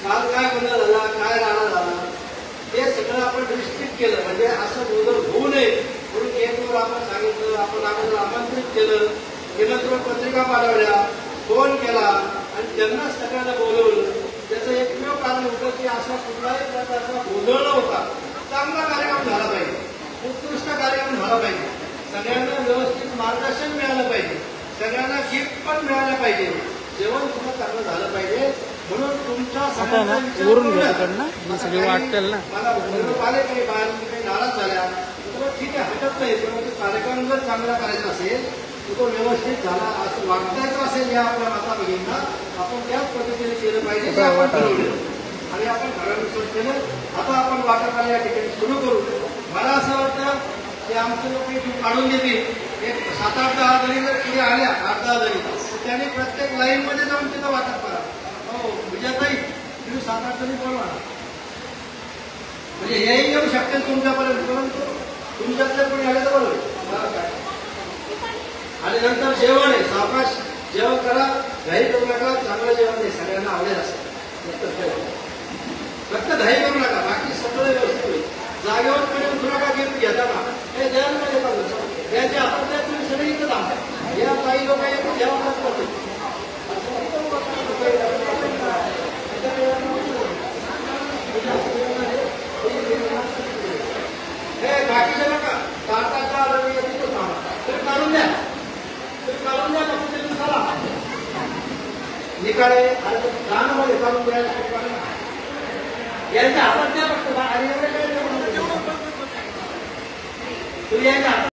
काल काय गोंधळ झाला, काय राडा झाला, ते सगळं आपण रिस्ट्रिक्ट केलं. म्हणजे असं गोंधळ होऊ नये म्हणून गेटवर आपण सांगितलं, आपण आम्हाला आमंत्रित केलं, निमंत्रण पत्रिका पाठवल्या, फोन केला आणि त्यांना सगळ्यांना बोलवलं. त्याचं एकमेव कारण होतं की असा कुठलाही प्रकारचा गोंधळ न होता चांगला कार्यक्रम झाला पाहिजे, उत्कृष्ट कार्यक्रम झाला पाहिजे. सगळ्यांना व्यवस्थित मार्गदर्शन मिळालं पाहिजे, सगळ्यांना गिफ्ट पण मिळालं पाहिजे, जेवण सुद्धा चांगलं झालं पाहिजे. म्हणून तुमच्या सगळे वाटतील ना. मला निरोप आले काही बाहेर काही नाराज झाल्या तर ठीक आहे, हटत नाही. परंतु कार्यक्रम जर चांगला करायचा असेल तर तो व्यवस्थित झाला असं वाटायचं असेल या आपल्या माता-भगिनींना, आपण त्याच पद्धतीने केलं पाहिजे जे आपण ठरवलं आणि आपण ठरवण्यानुसार केलं. आता आपण वाटपाला या ठिकाणी सुरू करू. मला असं वाटतं की आमचे लोक इथून काढून देतील. एक 7-8-10 जणी जर पुढे आल्या, 8-10 जणी, तर त्यांनी प्रत्येक लाईनमध्ये जाऊन तिथं वाटप करा. हो विजयाताई, तुम्ही 7-8 जणी बोलवा म्हणजे हेही येऊ शकतील तुमच्यापर्यंत. परंतु तुमच्यातले कोणी आले तर बरोबर काय. आणि नंतर जेवण आहे, सावकाश जेवण करा, घाई करू नका. चांगलं जेवण आहे, सगळ्यांना आवडेल असं. फक्त घाई करू नका, बाकी सगळं व्यवस्थित होईल. जागेवर कडे उठू नका. गिफ्ट घेताना हे द्यायला पाहिजे. त्याच्या हातात तुम्ही सगळे इथं थांबा. या काही लोक येऊन जेवण करतात. हे बाकीचे नका, ताटाच्या आलं तिथं थांबा. तुम्ही काढून द्या, तुम्ही काढून द्या. तुम्ही चला निकाळे आणि रानमध्ये काढून द्यायला यांच्या हातात द्या फक्त. आणि एवढे काय तुम्ही यांच्या हातात